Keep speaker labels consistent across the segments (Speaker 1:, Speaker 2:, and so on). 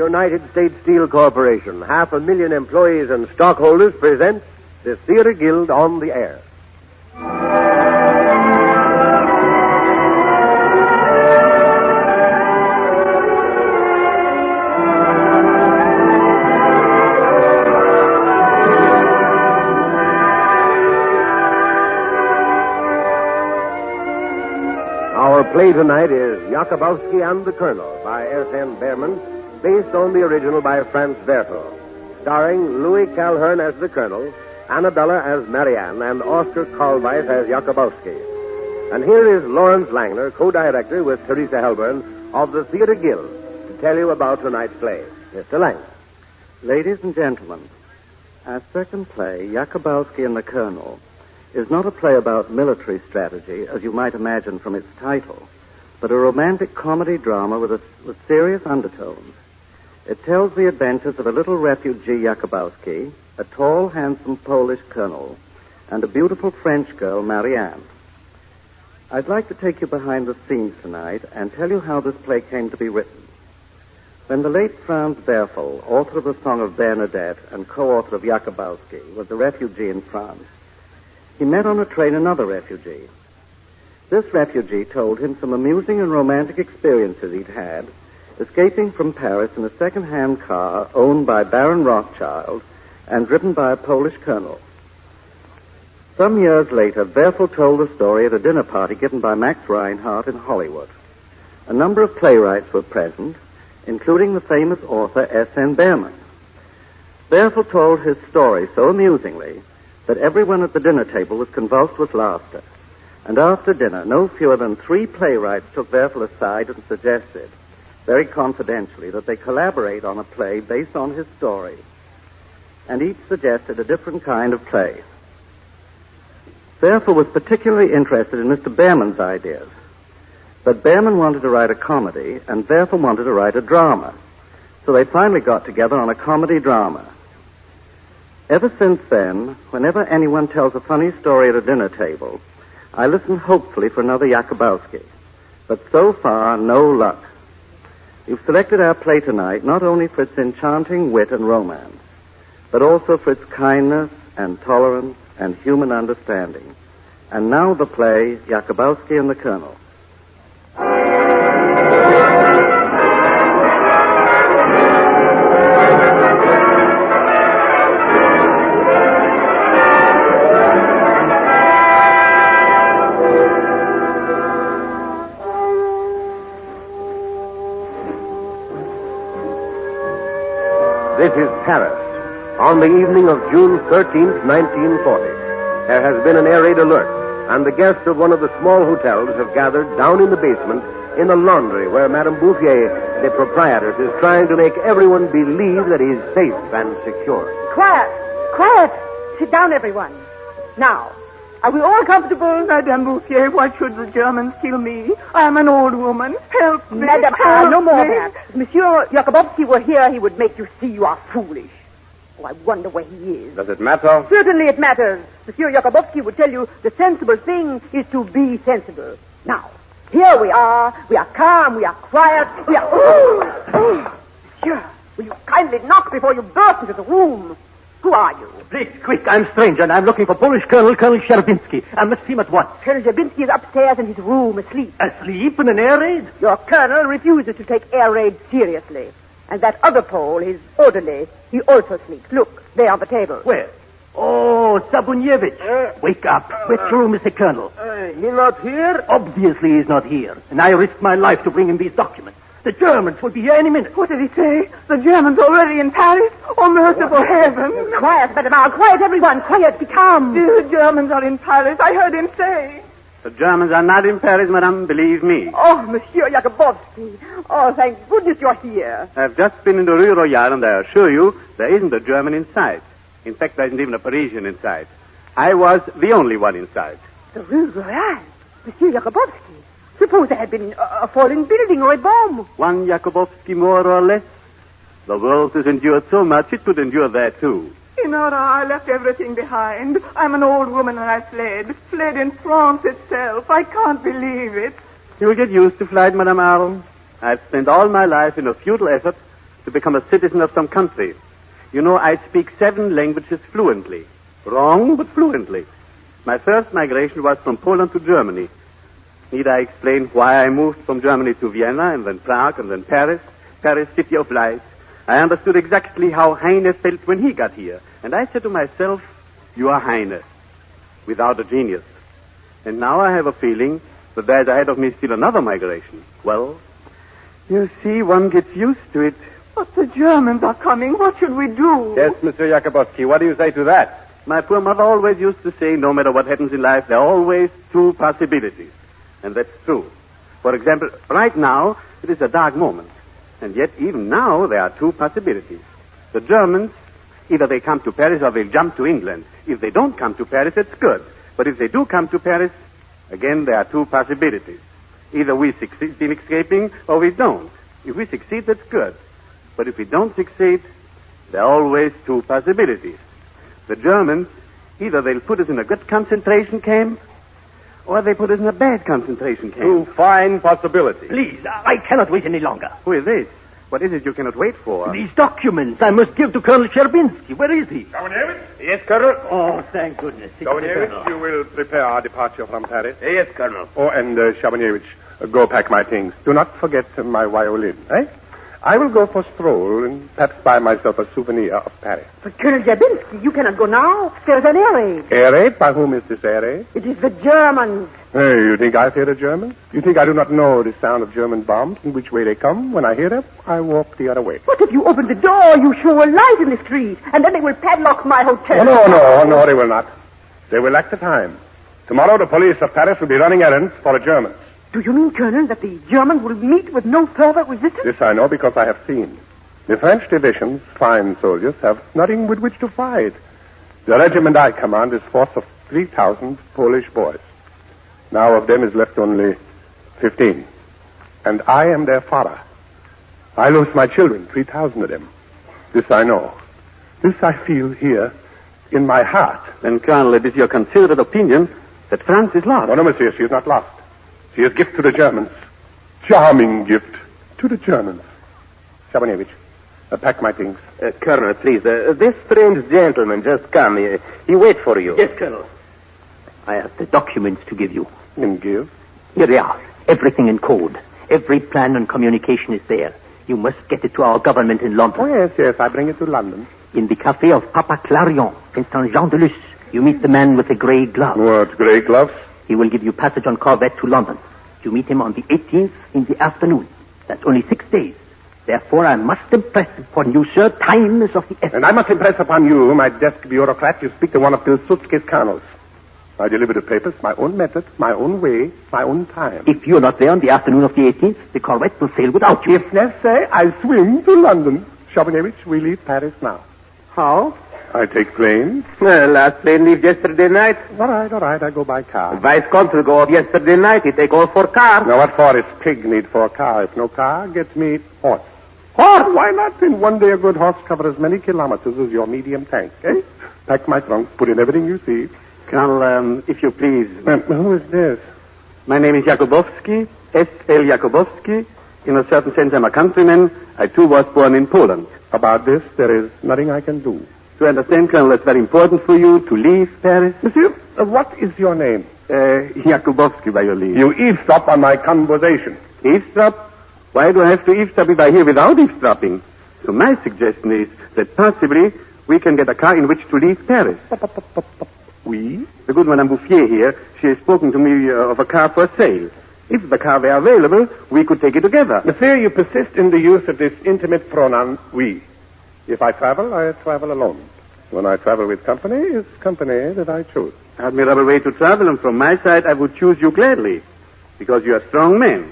Speaker 1: United States Steel Corporation, 500,000 employees and stockholders, presents the Theater Guild on the Air. Our play tonight is Jacobowsky and the Colonel by R.N. Behrman, based on the original by Franz Werfel, starring Louis Calhern as the Colonel, Annabella as Marianne, and Oscar Kalweis as Jacobowsky. And here is Lawrence Langner, co-director with Teresa Helburn of the Theater Guild, to tell you about tonight's play. Mr. Langner.
Speaker 2: Ladies and gentlemen, our second play, Jacobowsky and the Colonel, is not a play about military strategy, as you might imagine from its title, but a romantic comedy drama with serious undertones. It tells the adventures of a little refugee Jacobowsky, a tall, handsome Polish colonel, and a beautiful French girl, Marianne. I'd like to take you behind the scenes tonight and tell you how this play came to be written. When the late Franz Werfel, author of the Song of Bernadette and co-author of Jacobowsky, was a refugee in France, he met on a train another refugee. This refugee told him some amusing and romantic experiences he'd had escaping from Paris in a second-hand car owned by Baron Rothschild and driven by a Polish colonel. Some years later, Werfel told the story at a dinner party given by Max Reinhardt in Hollywood. A number of playwrights were present, including the famous author S.N. Behrman. Werfel told his story so amusingly that everyone at the dinner table was convulsed with laughter. And after dinner, no fewer than 3 playwrights took Werfel aside and suggested, very confidentially, that they collaborate on a play based on his story. And each suggested a different kind of play. Werfel was particularly interested in Mr. Behrman's ideas. But Behrman wanted to write a comedy, and Werfel wanted to write a drama. So they finally got together on a comedy drama. Ever since then, whenever anyone tells a funny story at a dinner table, I listen hopefully for another Jacobowsky. But so far, no luck. You've selected our play tonight not only for its enchanting wit and romance, but also for its kindness and tolerance and human understanding. And now the play, Jacobowsky and the Colonel.
Speaker 1: This is Paris, on the evening of June 13th, 1940. There has been an air raid alert, and the guests of one of the small hotels have gathered down in the basement in the laundry where Madame Bouffier, the proprietress, is trying to make everyone believe that he's safe and secure.
Speaker 3: Quiet! Quiet! Sit down, everyone. Now, are we all comfortable?
Speaker 4: Madame Bouffier, why should the Germans kill me? I am an old woman. Help me.
Speaker 3: Madame, no more of that. If Monsieur Jacobowsky were here, he would make you see you are foolish. Oh, I wonder where he is.
Speaker 1: Does it matter?
Speaker 3: Certainly it matters. Monsieur Jacobowsky would tell you the sensible thing is to be sensible. Now, here we are. We are calm. We are quiet. We are... Monsieur, will you kindly knock before you burst into the room? Who are you?
Speaker 5: Please, quick, I'm a stranger, and I'm looking for Polish Colonel Sherbinski. I must see him at once.
Speaker 3: Colonel Sherbinski is upstairs in his room, asleep.
Speaker 5: Asleep in an air raid?
Speaker 3: Your colonel refuses to take air raids seriously. And that other Pole, his orderly, he also sleeps. Look, there on the table.
Speaker 5: Where? Oh, Zabunievich. Wake up. Where's room, Mr. Colonel?
Speaker 4: He not here?
Speaker 5: Obviously he's not here. And I risked my life to bring him these documents. The Germans will be here any minute.
Speaker 4: What did he say? The Germans already in Paris? Oh, merciful heaven.
Speaker 3: Quiet, Madame. Quiet, everyone. Quiet. Be calm.
Speaker 4: The Germans are in Paris. I heard him say.
Speaker 6: The Germans are not in Paris, madame, believe me.
Speaker 3: Oh, Monsieur Jacobowsky. Oh, thank goodness you're here.
Speaker 6: I've just been in the Rue Royale, and I assure you there isn't a German in sight. In fact, there isn't even a Parisian in sight. I was the only one in sight.
Speaker 3: The Rue Royale? Monsieur Jacobowsky. Suppose there had been a falling building or a bomb.
Speaker 6: One Jacobowsky more or less. The world has endured so much, it could endure that too.
Speaker 4: Signora, I left everything behind. I'm an old woman and I fled. Fled in France itself. I can't believe it.
Speaker 6: You'll get used to flight, Madame Aron. I've spent all my life in a futile effort to become a citizen of some country. You know, I speak 7 languages fluently. Wrong, but fluently. My first migration was from Poland to Germany. Need I explain why I moved from Germany to Vienna and then Prague and then Paris? Paris, city of light. I understood exactly how Heine felt when he got here. And I said to myself, you are Heine, without a genius. And now I have a feeling that there's ahead of me still another migration. Well, you see, one gets used to it.
Speaker 4: But the Germans are coming. What should we do?
Speaker 1: Yes, Mr. Jacobowsky, what do you say to that?
Speaker 6: My poor mother always used to say, no matter what happens in life, there are always 2 possibilities. And that's true. For example, right now, it is a dark moment. And yet, even now, there are 2 possibilities. The Germans, either they come to Paris or they'll jump to England. If they don't come to Paris, it's good. But if they do come to Paris, again, there are 2 possibilities. Either we succeed in escaping or we don't. If we succeed, that's good. But if we don't succeed, there are always 2 possibilities. The Germans, either they'll put us in a good concentration camp, or they put us in a bad concentration camp.
Speaker 1: 2 fine possibilities.
Speaker 5: Please, I cannot wait any longer.
Speaker 6: Who is this? What is it you cannot wait for?
Speaker 5: These documents I must give to Colonel Scherbinsky. Where is he?
Speaker 7: Kamenevich?
Speaker 1: Yes, Colonel.
Speaker 5: Oh, thank goodness.
Speaker 7: Kamenevich, you will prepare our departure from Paris.
Speaker 1: Yes, Colonel.
Speaker 7: Oh, and Shabanevich, go pack my things. Do not forget my violin, eh? I will go for a stroll and perhaps buy myself a souvenir of Paris.
Speaker 3: But Colonel Jabinski, you cannot go now. There's an air raid.
Speaker 7: Air raid? By whom is this air raid?
Speaker 3: It is the Germans.
Speaker 7: Hey, you think I fear the Germans? You think I do not know the sound of German bombs and which way they come? When I hear them, I walk the other way.
Speaker 3: What if you open the door, you show a light in the street, and then they will padlock my hotel?
Speaker 7: Oh, no, they will not. They will act the time. Tomorrow the police of Paris will be running errands for the Germans.
Speaker 3: Do you mean, Colonel, that the Germans will meet with no further resistance?
Speaker 7: This I know because I have seen. The French divisions, fine soldiers, have nothing with which to fight. The regiment I command is a force of 3,000 Polish boys. Now of them is left only 15. And I am their father. I lose my children, 3,000 of them. This I know. This I feel here in my heart.
Speaker 6: Then, Colonel, it is your considered opinion that France is lost.
Speaker 7: No, monsieur, she is not lost. She is gift to the Germans. Charming gift to the Germans. Shabanevich, pack my things.
Speaker 1: Colonel, please, this strange gentleman just come. He wait for you.
Speaker 5: Yes, Colonel. I have the documents to give you.
Speaker 7: And give?
Speaker 5: Here they are. Everything in code. Every plan and communication is there. You must get it to our government in London.
Speaker 7: Oh, yes, I bring it to London.
Speaker 5: In the cafe of Papa Clarion, in Saint Jean de Luz, you meet the man with the grey gloves.
Speaker 7: What, grey gloves?
Speaker 5: He will give you passage on corvette to London. You meet him on the 18th in the afternoon. That's only 6 days. Therefore, I must impress upon you, sir, time is of the essence.
Speaker 7: And I must impress upon you, my desk bureaucrat, you speak to one of Pilsudski's colonels. I deliver the papers, my own method, my own way, my own time.
Speaker 5: If you're not there on the afternoon of the 18th, the corvette will sail without you.
Speaker 7: If necessary, I'll swim to London. Shabanevich, we leave Paris now.
Speaker 1: How?
Speaker 7: I take plane.
Speaker 1: Last plane leave yesterday night.
Speaker 7: All right, I go by car.
Speaker 1: Vice Consul go off yesterday night. He take all 4 cars.
Speaker 7: Now, what for is pig need for a car? If no car, get me horse.
Speaker 1: Horse?
Speaker 7: Why not? In one day, a good horse covers as many kilometers as your medium tank, eh? Pack my trunk, put in everything you see.
Speaker 6: Colonel, if you please.
Speaker 7: Who is this?
Speaker 6: My name is Jacobowsky, S.L. Jacobowsky. In a certain sense, I'm a countryman. I, too, was born in Poland.
Speaker 7: About this, there is nothing I can do.
Speaker 6: To understand, Colonel, it's very important for you to leave Paris.
Speaker 7: Monsieur, what is your name?
Speaker 6: Jacobowsky, by your leave.
Speaker 7: You eavesdrop on my conversation.
Speaker 6: Eavesdrop? Why do I have to eavesdrop if I hear without eavesdropping? So my suggestion is that possibly we can get a car in which to leave Paris.
Speaker 7: We?
Speaker 6: The good Madame Bouffier here, she has spoken to me of a car for sale. If the car were available, we could take it together.
Speaker 7: Monsieur, you persist in the use of this intimate pronoun, we. If I travel alone. When I travel with company, it's company that I choose.
Speaker 6: Admirable way to travel, and from my side, I would choose you gladly, because you are a strong man.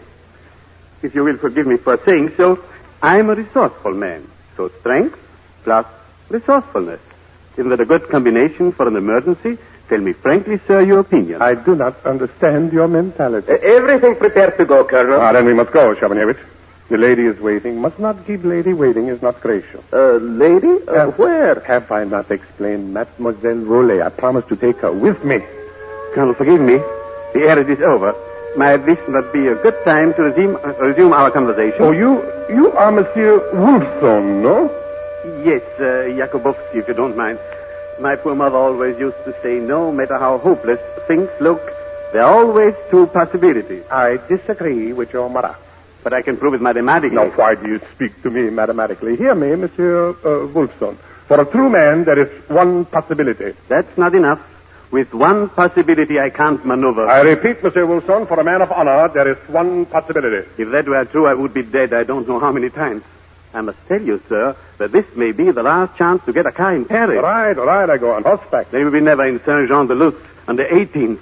Speaker 6: If you will forgive me for saying so, I'm a resourceful man. So strength plus resourcefulness. Isn't that a good combination for an emergency? Tell me frankly, sir, your opinion.
Speaker 7: I do not understand your mentality.
Speaker 1: Everything prepared to go, Colonel.
Speaker 7: Then we must go, Shabanevich. The lady is waiting. Must not keep lady waiting is not gracious.
Speaker 1: Lady? Where?
Speaker 7: Have I not explained? Mademoiselle Rollet. I promised to take her with me.
Speaker 6: Colonel, forgive me. The errand is over. Might this not be a good time to resume our conversation?
Speaker 7: Oh, you are Monsieur Wolfson, no?
Speaker 6: Yes, Jacobowsky, if you don't mind. My poor mother always used to say, no matter how hopeless things look, there are always two possibilities.
Speaker 7: I disagree with your mother.
Speaker 6: But I can prove it mathematically.
Speaker 7: Now, why do you speak to me mathematically? Hear me, Monsieur Wolfson. For a true man, there is one possibility.
Speaker 6: That's not enough. With one possibility, I can't maneuver.
Speaker 7: I repeat, Monsieur Wilson, for a man of honor, there is one possibility.
Speaker 6: If that were true, I would be dead I don't know how many times. I must tell you, sir, that this may be the last chance to get a car in Paris.
Speaker 7: All right, I go on horseback.
Speaker 6: They will be never in Saint-Jean-de-Luz on the 18th.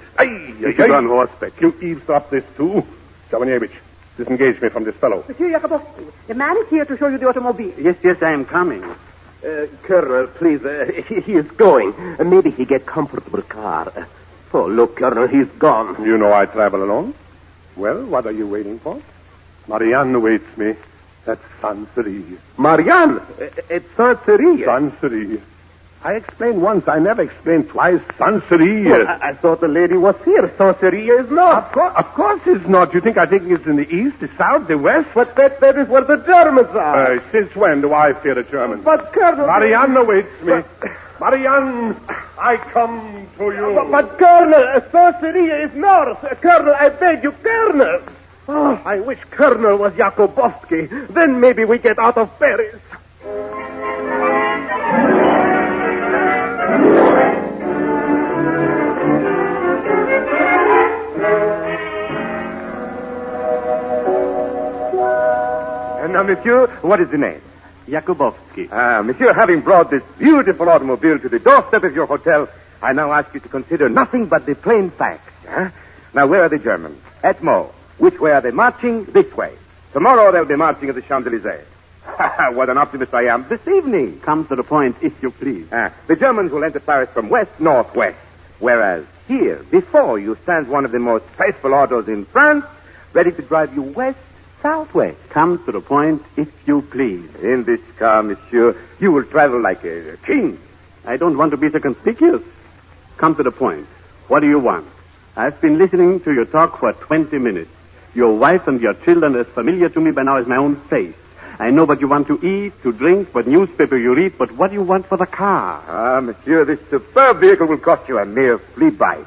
Speaker 7: You
Speaker 6: should go on horseback.
Speaker 7: You eavesdrop this, too? Jacobowsky, disengage me from this fellow.
Speaker 3: Monsieur Jacobowsky, the man is here to show you the automobile.
Speaker 6: Yes, I am coming.
Speaker 5: Colonel, please, he is going. Maybe he get comfortable car. Oh, look, Colonel, he's gone.
Speaker 7: You know I travel alone. Well, what are you waiting for? Marianne waits me at Sancerre.
Speaker 5: Marianne, at Sancerre.
Speaker 7: Sancerre. I explained once. I never explained twice. Sancerre.
Speaker 5: Well, I thought the lady was here. Sancerre is not.
Speaker 7: Of course it's not. You think I think it's in the east, the south, the west?
Speaker 5: But that is where the Germans are.
Speaker 7: Since when do I fear the Germans?
Speaker 5: But, Colonel...
Speaker 7: Marianne awaits me. Marianne, I come to you.
Speaker 5: But Colonel, Sancerre is north. Colonel, I beg you, Colonel. Oh, I wish Colonel was Jacobowsky. Then maybe we get out of Paris.
Speaker 8: Now, monsieur, what is the name?
Speaker 6: Jacobowsky.
Speaker 8: Monsieur, having brought this beautiful automobile to the doorstep of your hotel, I now ask you to consider nothing but the plain facts. Now, where are the Germans? At Meaux. Which way are they marching? This way. Tomorrow they'll be marching at the Champs-Élysées. What an optimist I am. This evening.
Speaker 6: Come to the point, if you please.
Speaker 8: The Germans will enter Paris from west, northwest. Whereas here, before you, stands one of the most faithful autos in France, ready to drive you west, southwest.
Speaker 6: Come to the point, if you please.
Speaker 8: In this car, monsieur, you will travel like a king.
Speaker 6: I don't want to be so conspicuous. Come to the point. What do you want? I've been listening to your talk for 20 minutes. Your wife and your children are as familiar to me by now as my own face. I know what you want to eat, to drink, what newspaper you read, but what do you want for the car?
Speaker 8: Monsieur, this superb vehicle will cost you a mere flea bite.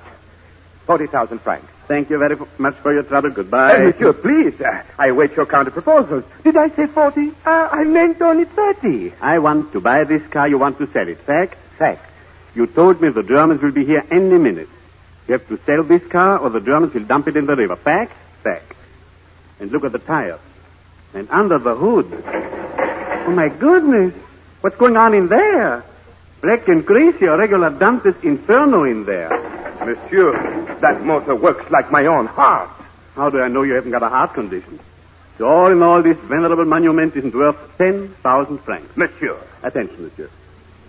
Speaker 8: 40,000 francs.
Speaker 6: Thank you very much for your trouble. Goodbye.
Speaker 8: Monsieur, please, I await your counter proposals. Did I say 40? I meant only 30.
Speaker 6: I want to buy this car. You want to sell it. Fact?
Speaker 8: Fact.
Speaker 6: You told me the Germans will be here any minute. You have to sell this car or the Germans will dump it in the river. Fact? Fact. And look at the tires. And under the hood. Oh, my goodness. What's going on in there? Black and greasy, a regular Dante's Inferno in there.
Speaker 8: Monsieur, that motor works like my own heart.
Speaker 6: How do I know you haven't got a heart condition? So all in all, this venerable monument isn't worth 10,000 francs.
Speaker 8: Monsieur.
Speaker 6: Attention, monsieur.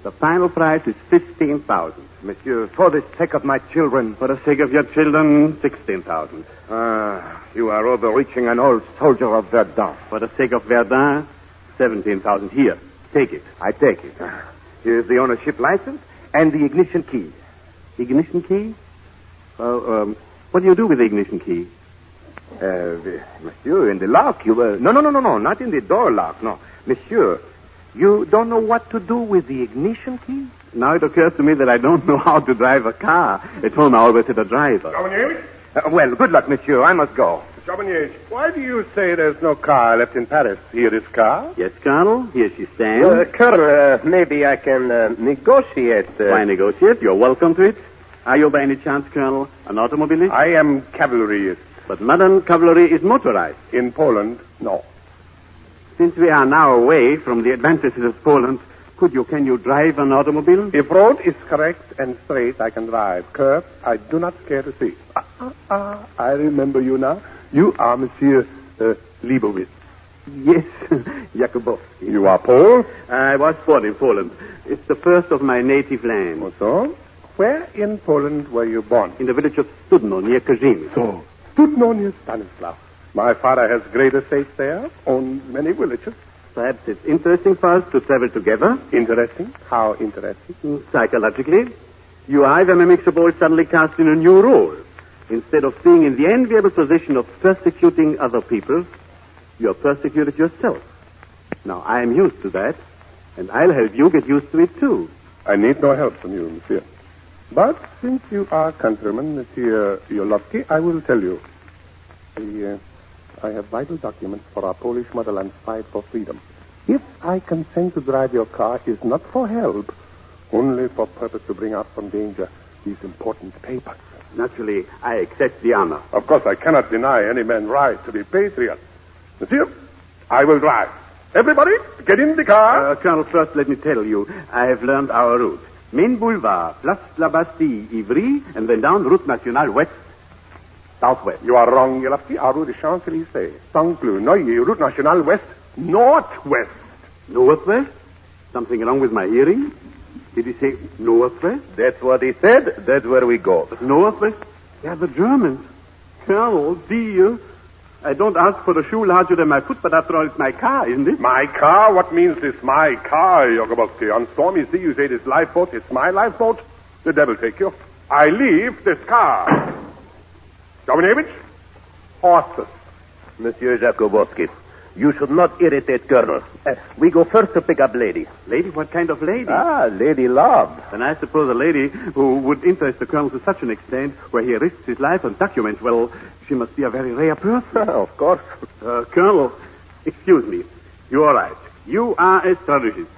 Speaker 6: The final price is 15,000.
Speaker 8: Monsieur, for the sake of my children.
Speaker 6: For the sake of your children, 16,000.
Speaker 8: You are overreaching an old soldier of Verdun.
Speaker 6: For the sake of Verdun, 17,000. Here, take it.
Speaker 8: I take it. Here's the ownership license and the ignition key.
Speaker 6: Ignition key? What do you do with the ignition key?
Speaker 8: Monsieur, in the lock, you... No, not in the door lock, no. Monsieur, you don't know what to do with the ignition key?
Speaker 6: Now it occurs to me that I don't know how to drive a car. At home, I always had a driver.
Speaker 8: Well, good luck, monsieur. I must go.
Speaker 7: Jacobowsky, why do you say there's no car left in Paris? Here is car?
Speaker 6: Yes, Colonel. Here she stands.
Speaker 5: Colonel, maybe I can negotiate.
Speaker 6: Why negotiate? You're welcome to it. Are you by any chance, Colonel, an automobilist?
Speaker 7: I am cavalryist.
Speaker 6: But modern cavalry is motorized.
Speaker 7: In Poland, no.
Speaker 6: Since we are now away from the advantages of Poland, can you drive an automobile?
Speaker 7: If road is correct and straight, I can drive. Curve, I do not care to see. I remember you now. You are Monsieur Leibowitz.
Speaker 6: Yes, Jacobowsky.
Speaker 7: You are Pole?
Speaker 6: I was born in Poland. It's the first of my native land.
Speaker 7: Oh, so? Where in Poland were you born?
Speaker 6: In the village of Studno, near Kazin.
Speaker 7: So, Studno near Stanislav. My father has great estates there, owns many villages.
Speaker 6: Perhaps it's interesting for us to travel together.
Speaker 7: Interesting? How interesting?
Speaker 6: Psychologically. You are, if I may mix a ball, suddenly cast in a new role. Instead of being in the enviable position of persecuting other people, you're persecuted yourself. Now, I am used to that, and I'll help you get used to it, too.
Speaker 7: I need no help from you, monsieur. But since you are countryman, Monsieur Jolowski, I will tell you. I have vital documents for our Polish motherland's fight for freedom. If I consent to drive your car, it's not for help, only for purpose to bring out from danger these important papers.
Speaker 6: Naturally, I accept the honor.
Speaker 7: Of course, I cannot deny any man right to be patriot. Monsieur, I will drive. Everybody, get in the car.
Speaker 6: Colonel, first let me tell you, I have learned our route. Main Boulevard, Place la Bastille, Ivry, and then down Route Nationale West, southwest.
Speaker 7: You are wrong, Jolowski. Our route is Champs-Élysées, Saint-Cloud, Neuilly, Route Nationale West, northwest.
Speaker 6: Northwest? Something wrong with my hearing? Did he say northwest?
Speaker 8: That's what he said. That's where we go.
Speaker 6: Northwest? Yeah, the Germans. Colonel, dear, I don't ask for a shoe larger than my foot, but after all, it's my car, isn't it?
Speaker 7: My car? What means this my car, Jacobowsky? On stormy sea, you say this lifeboat, it's my lifeboat? The devil take you. I leave this car. Dominevich, horses.
Speaker 8: Monsieur Jacobowsky, you should not irritate Colonel. We go first to pick up lady.
Speaker 6: Lady? What kind of lady?
Speaker 8: Lady Love.
Speaker 6: And I suppose a lady who would interest the Colonel to such an extent where he risks his life on documents, well, she must be a very rare person.
Speaker 8: Of course.
Speaker 6: Colonel, excuse me. You're all right. You are a strategist.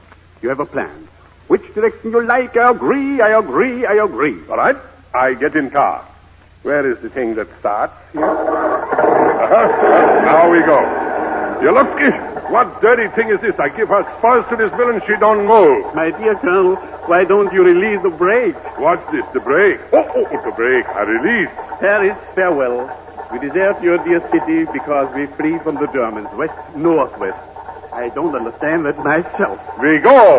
Speaker 6: You have a plan. Which direction you like, I agree.
Speaker 7: All right, I get in car. Where is the thing that starts here? Now we go. Jolowski, what dirty thing is this? I give her spurs to this villain, she don't move.
Speaker 6: My dear Colonel, why don't you release the brake?
Speaker 7: What's this, the brake? Oh, the brake, I release.
Speaker 6: Paris, farewell. We desert your dear city because we flee from the Germans, northwest. I don't understand that myself.
Speaker 7: We go!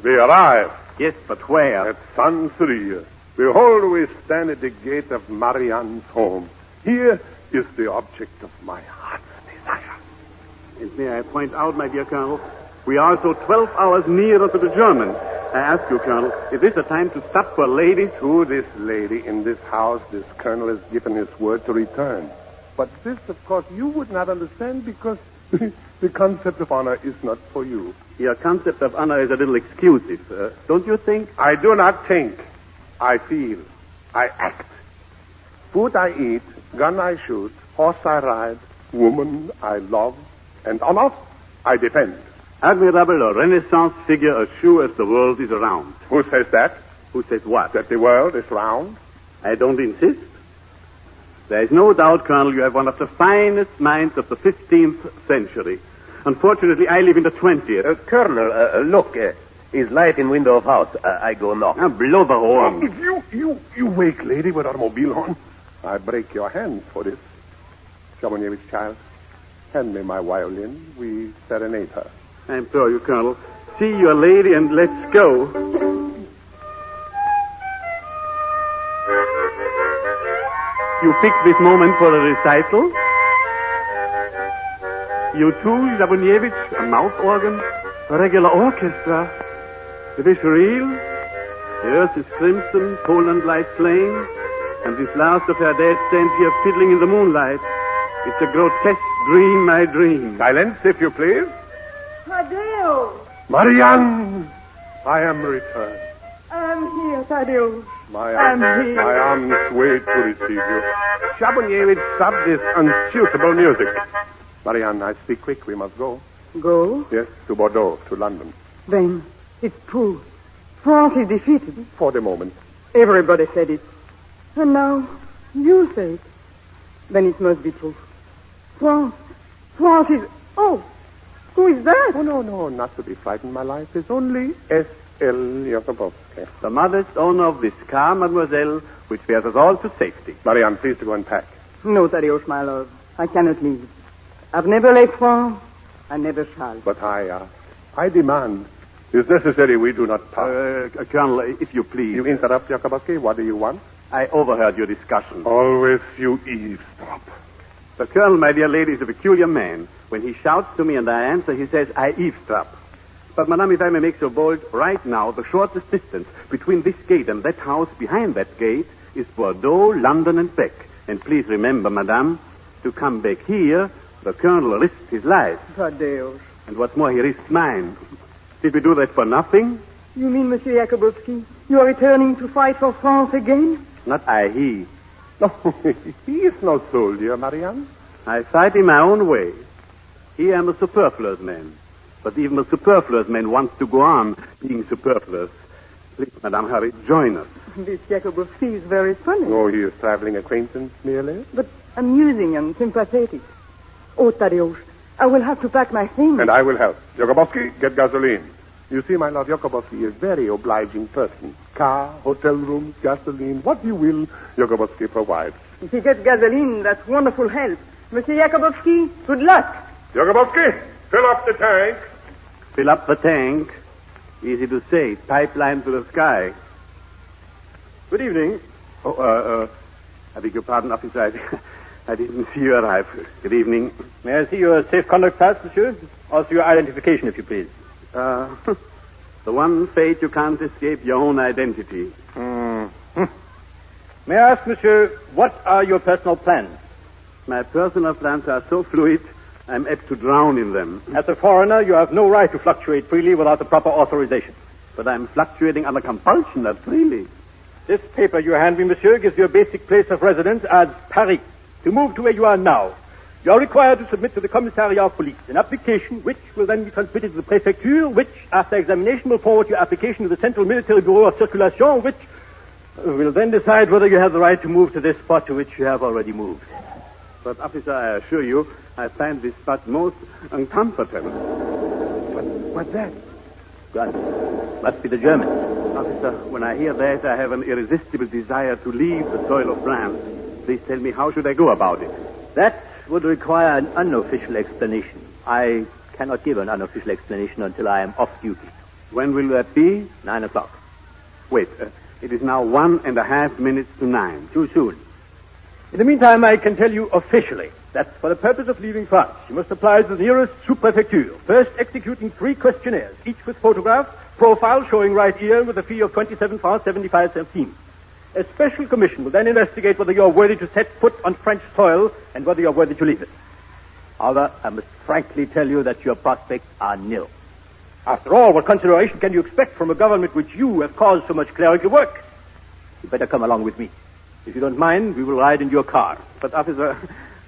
Speaker 7: We arrive.
Speaker 6: Yes, but where?
Speaker 7: At Sancerre. Behold, we stand at the gate of Marianne's home. Here is the object of my heart's desire.
Speaker 6: And may I point out, my dear Colonel, we are also 12 hours nearer to the Germans. I ask you, Colonel, is this a time to stop for ladies?
Speaker 7: To this lady in this house, this colonel has given his word to return. But this, of course, you would not understand because the concept of honor is not for you.
Speaker 6: Your concept of honor is a little exclusive, don't you think?
Speaker 7: I do not think. I feel. I act. Food I eat, gun I shoot, horse I ride, woman I love, and honor I defend.
Speaker 6: Admirable, a Renaissance figure as sure as the world is round.
Speaker 7: Who says that?
Speaker 6: Who says what?
Speaker 7: That the world is round?
Speaker 6: I don't insist. There is no doubt, Colonel, you have one of the finest minds of the 15th century. Unfortunately, I live in the 20th.
Speaker 8: Colonel, look, is light in window of house. I go knock.
Speaker 6: Blow the horn.
Speaker 7: If you wake lady with automobile horn, I break your hand for this. Jacobowsky, child, hand me my violin. We serenade her.
Speaker 6: I'm sure you, Colonel. See your lady and let's go. You picked this moment for a recital? You too, Jacobowsky, a mouth organ, a regular orchestra. Is this real? The earth is crimson, Poland lies flame, and this last of her dead stands here fiddling in the moonlight. It's a grotesque dream, my dream.
Speaker 7: Silence, if you please.
Speaker 3: Tadeusz!
Speaker 7: Marianne, I am returned.
Speaker 3: I'm here, Tadeusz.
Speaker 7: My
Speaker 3: I'm here.
Speaker 7: arms wait to receive you. Jacobowsky, stop this unsuitable music. Marianne, I speak quick. We must go.
Speaker 3: Go?
Speaker 7: Yes, to Bordeaux, to London.
Speaker 3: Then it's true. France is defeated.
Speaker 7: For the moment.
Speaker 3: Everybody said it. And now you say it. Then it must be true. France is... Oh, who is that?
Speaker 7: Oh, no, not to be frightened, my life. It's only S.L. Jacobowsky.
Speaker 6: The modest owner of this car, mademoiselle, which bears us all to safety.
Speaker 7: Marianne, please to go and pack.
Speaker 3: No, Tadeusz, my love. I cannot leave. I've never left France. I never shall.
Speaker 7: But I demand. It's necessary we do not pass.
Speaker 6: Colonel, if you please.
Speaker 7: You interrupt, Jacobowski. What do you want?
Speaker 6: I overheard your discussion.
Speaker 7: Always you eavesdrop.
Speaker 6: The Colonel, my dear lady, is a peculiar man. When he shouts to me and I answer, he says, I eavesdrop. But, madame, if I may make so bold, right now, the shortest distance between this gate and that house behind that gate is Bordeaux, London, and back. And please remember, madame, to come back here, the Colonel risked his life.
Speaker 3: Thaddeus.
Speaker 6: And what's more, he risked mine. Did we do that for nothing?
Speaker 3: You mean, Monsieur Jacobowski, you are returning to fight for France again?
Speaker 6: Not I, he.
Speaker 7: No, he is no soldier, Marianne.
Speaker 6: I fight in my own way. Here I'm a superfluous man. But even a superfluous man wants to go on being superfluous. Please, madame, hurry, join us.
Speaker 3: This Jacobowski is very funny.
Speaker 7: Oh, he is traveling acquaintance merely?
Speaker 3: But amusing and sympathetic. Oh, Thaddeus, I will have to pack my things.
Speaker 7: And I will help. Jacobowski, get gasoline. You see, my Lord Jacobowski is a very obliging person. Car, hotel rooms, gasoline, what you will, Jacobowski provides.
Speaker 3: If he gets gasoline, that's wonderful help. Monsieur Jacobowski, good luck.
Speaker 7: Jacobowski, fill up the tank.
Speaker 6: Fill up the tank. Easy to say. Pipeline to the sky. Good evening. Oh, I beg your pardon, officer. I didn't see you arrive. Good evening.
Speaker 5: May I see your safe conduct pass, monsieur? Also your identification, if you please.
Speaker 6: The one fate you can't escape, your own identity.
Speaker 5: May I ask, monsieur, what are your personal plans?
Speaker 6: My personal plans are so fluid, I'm apt to drown in them.
Speaker 5: As a foreigner, you have no right to fluctuate freely without the proper authorization.
Speaker 6: But I'm fluctuating under compulsion, not freely.
Speaker 5: This paper you hand me, monsieur, gives you a basic place of residence as Paris. To move to where you are now, you are required to submit to the Commissariat of Police an application which will then be transmitted to the Prefecture, which, after examination, will forward your application to the Central Military Bureau of Circulation, which will then decide whether you have the right to move to this spot to which you have already moved.
Speaker 6: But, officer, I assure you, I find this spot most uncomfortable.
Speaker 7: What's that?
Speaker 5: Gun. Must be the Germans.
Speaker 6: Officer, when I hear that, I have an irresistible desire to leave the soil of France. Please tell me, how should I go about it?
Speaker 5: That would require an unofficial explanation. I cannot give an unofficial explanation until I am off duty.
Speaker 6: When will that be?
Speaker 5: 9 o'clock.
Speaker 6: Wait, it is now 1.5 minutes to 9.
Speaker 5: Too soon. In the meantime, I can tell you officially that for the purpose of leaving France, you must apply to the nearest sous-prefecture, first executing 3 questionnaires, each with photograph, profile showing right ear with a fee of 27 francs 75 centimes. A special commission will then investigate whether you are worthy to set foot on French soil and whether you are worthy to leave it. However, I must frankly tell you that your prospects are nil. After all, what consideration can you expect from a government which you have caused so much clerical work? You better come along with me. If you don't mind, we will ride in your car.
Speaker 6: But, officer,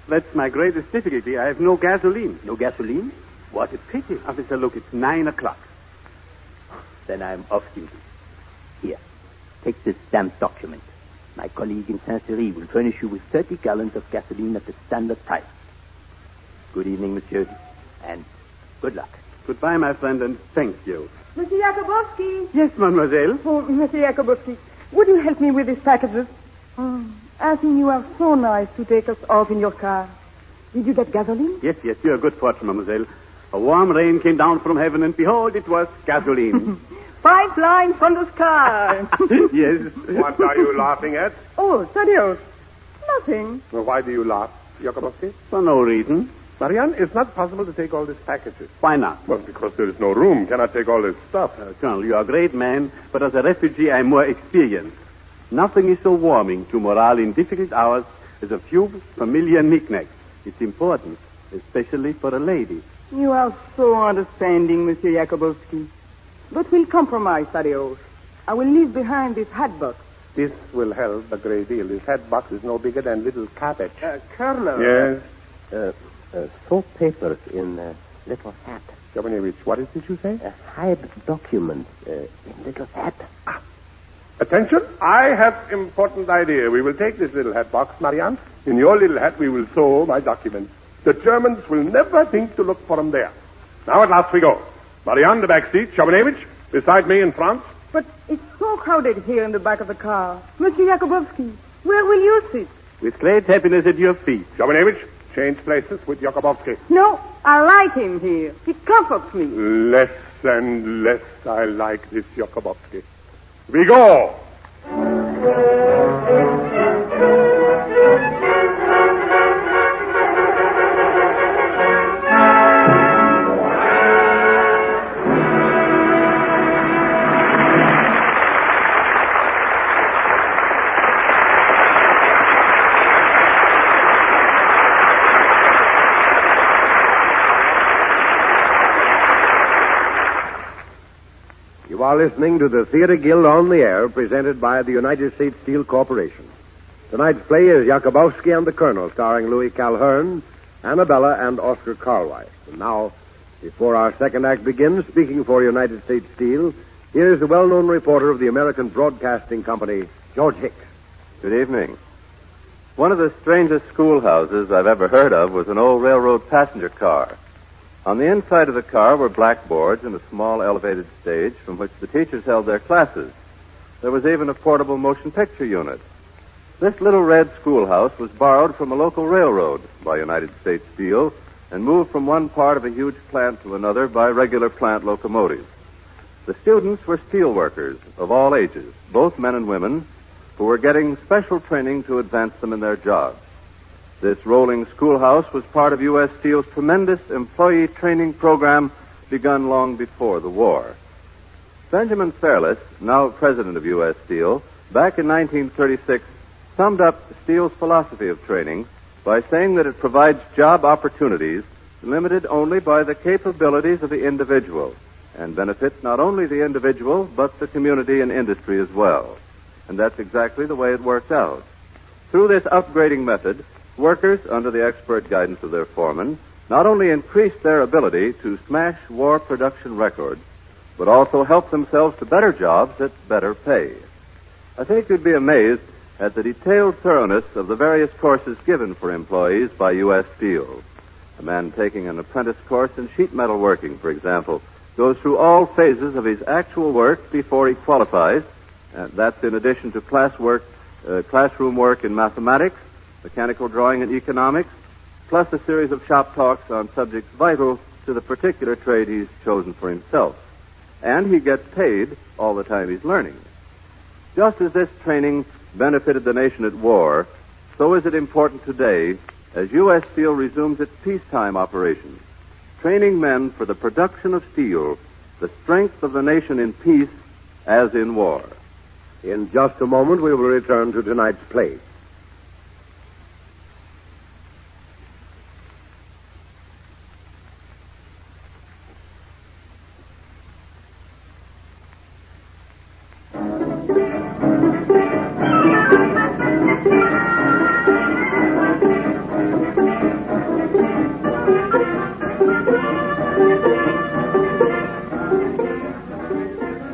Speaker 6: that's my greatest difficulty. I have no gasoline.
Speaker 5: No gasoline? What a pity.
Speaker 6: Officer, look, it's 9 o'clock.
Speaker 5: Then I'm off duty. Here, take this stamped document. My colleague in Saint-Cyry will furnish you with 30 gallons of gasoline at the standard price. Good evening, monsieur, and good luck.
Speaker 6: Goodbye, my friend, and thank you.
Speaker 3: Monsieur Jacobowski.
Speaker 6: Yes, mademoiselle.
Speaker 3: Oh, Monsieur Jacobowski, would you help me with these packages? I think you are so nice to take us off in your car. Did you get gasoline?
Speaker 6: Yes, you're good fortune, mademoiselle. A warm rain came down from heaven, and behold, it was gasoline.
Speaker 3: Pipeline from the sky.
Speaker 6: Yes.
Speaker 7: What are you laughing at?
Speaker 3: Oh, Thaddeus. Nothing.
Speaker 7: Well, why do you laugh, Jacobowski?
Speaker 6: For no reason.
Speaker 7: Marianne, it's not possible to take all these packages.
Speaker 6: Why not?
Speaker 7: Well, because there is no room. Cannot take all this stuff.
Speaker 6: Colonel, you are a great man, but as a refugee, I'm more experienced. Nothing is so warming to morale in difficult hours as a few familiar knickknacks. It's important, especially for a lady.
Speaker 3: You are so understanding, Monsieur Jacobowski. But we'll compromise, Thaddeus. I will leave behind this hat box.
Speaker 7: This will help a great deal. This hat box is no bigger than little cabbage.
Speaker 3: Colonel.
Speaker 7: Yes?
Speaker 9: Four papers in a little hat.
Speaker 7: Jacobowski, what is it you say?
Speaker 9: Hide documents in little hat.
Speaker 7: Attention, I have important idea. We will take this little hat box, Marianne. In your little hat, we will sew my documents. The Germans will never think to look for them there. Now at last we go. Marianne, the back seat. Jacobowski, beside me in front.
Speaker 3: But it's so crowded here in the back of the car. Monsieur Jacobowski, where will you sit?
Speaker 6: With great happiness at your feet.
Speaker 7: Jacobowski, change places with Jacobowski.
Speaker 4: No, I like him here. He comforts me.
Speaker 7: Less and less I like this Jacobowski. We go!
Speaker 1: You are listening to the Theater Guild on the Air, presented by the United States Steel Corporation. Tonight's play is Jacobowski and the Colonel, starring Louis Calhern, Annabella, and Oscar Carlweiss. And now, before our second act begins, speaking for United States Steel, here is the well-known reporter of the American Broadcasting Company, George Hicks.
Speaker 10: Good evening. One of the strangest schoolhouses I've ever heard of was an old railroad passenger car. On the inside of the car were blackboards and a small elevated stage from which the teachers held their classes. There was even a portable motion picture unit. This little red schoolhouse was borrowed from a local railroad by United States Steel and moved from one part of a huge plant to another by regular plant locomotives. The students were steel workers of all ages, both men and women, who were getting special training to advance them in their jobs. This rolling schoolhouse was part of U.S. Steel's tremendous employee training program begun long before the war. Benjamin Fairless, now president of U.S. Steel, back in 1936, summed up Steel's philosophy of training by saying that it provides job opportunities limited only by the capabilities of the individual and benefits not only the individual but the community and industry as well. And that's exactly the way it worked out. Through this upgrading method, workers, under the expert guidance of their foreman, not only increased their ability to smash war production records, but also helped themselves to better jobs at better pay. I think you'd be amazed at the detailed thoroughness of the various courses given for employees by U.S. Steel. A man taking an apprentice course in sheet metal working, for example, goes through all phases of his actual work before he qualifies. That's in addition to classroom work in mathematics, mechanical drawing and economics, plus a series of shop talks on subjects vital to the particular trade he's chosen for himself. And he gets paid all the time he's learning. Just as this training benefited the nation at war, so is it important today as U.S. Steel resumes its peacetime operations, training men for the production of steel, the strength of the nation in peace as in war.
Speaker 1: In just a moment, we will return to tonight's play.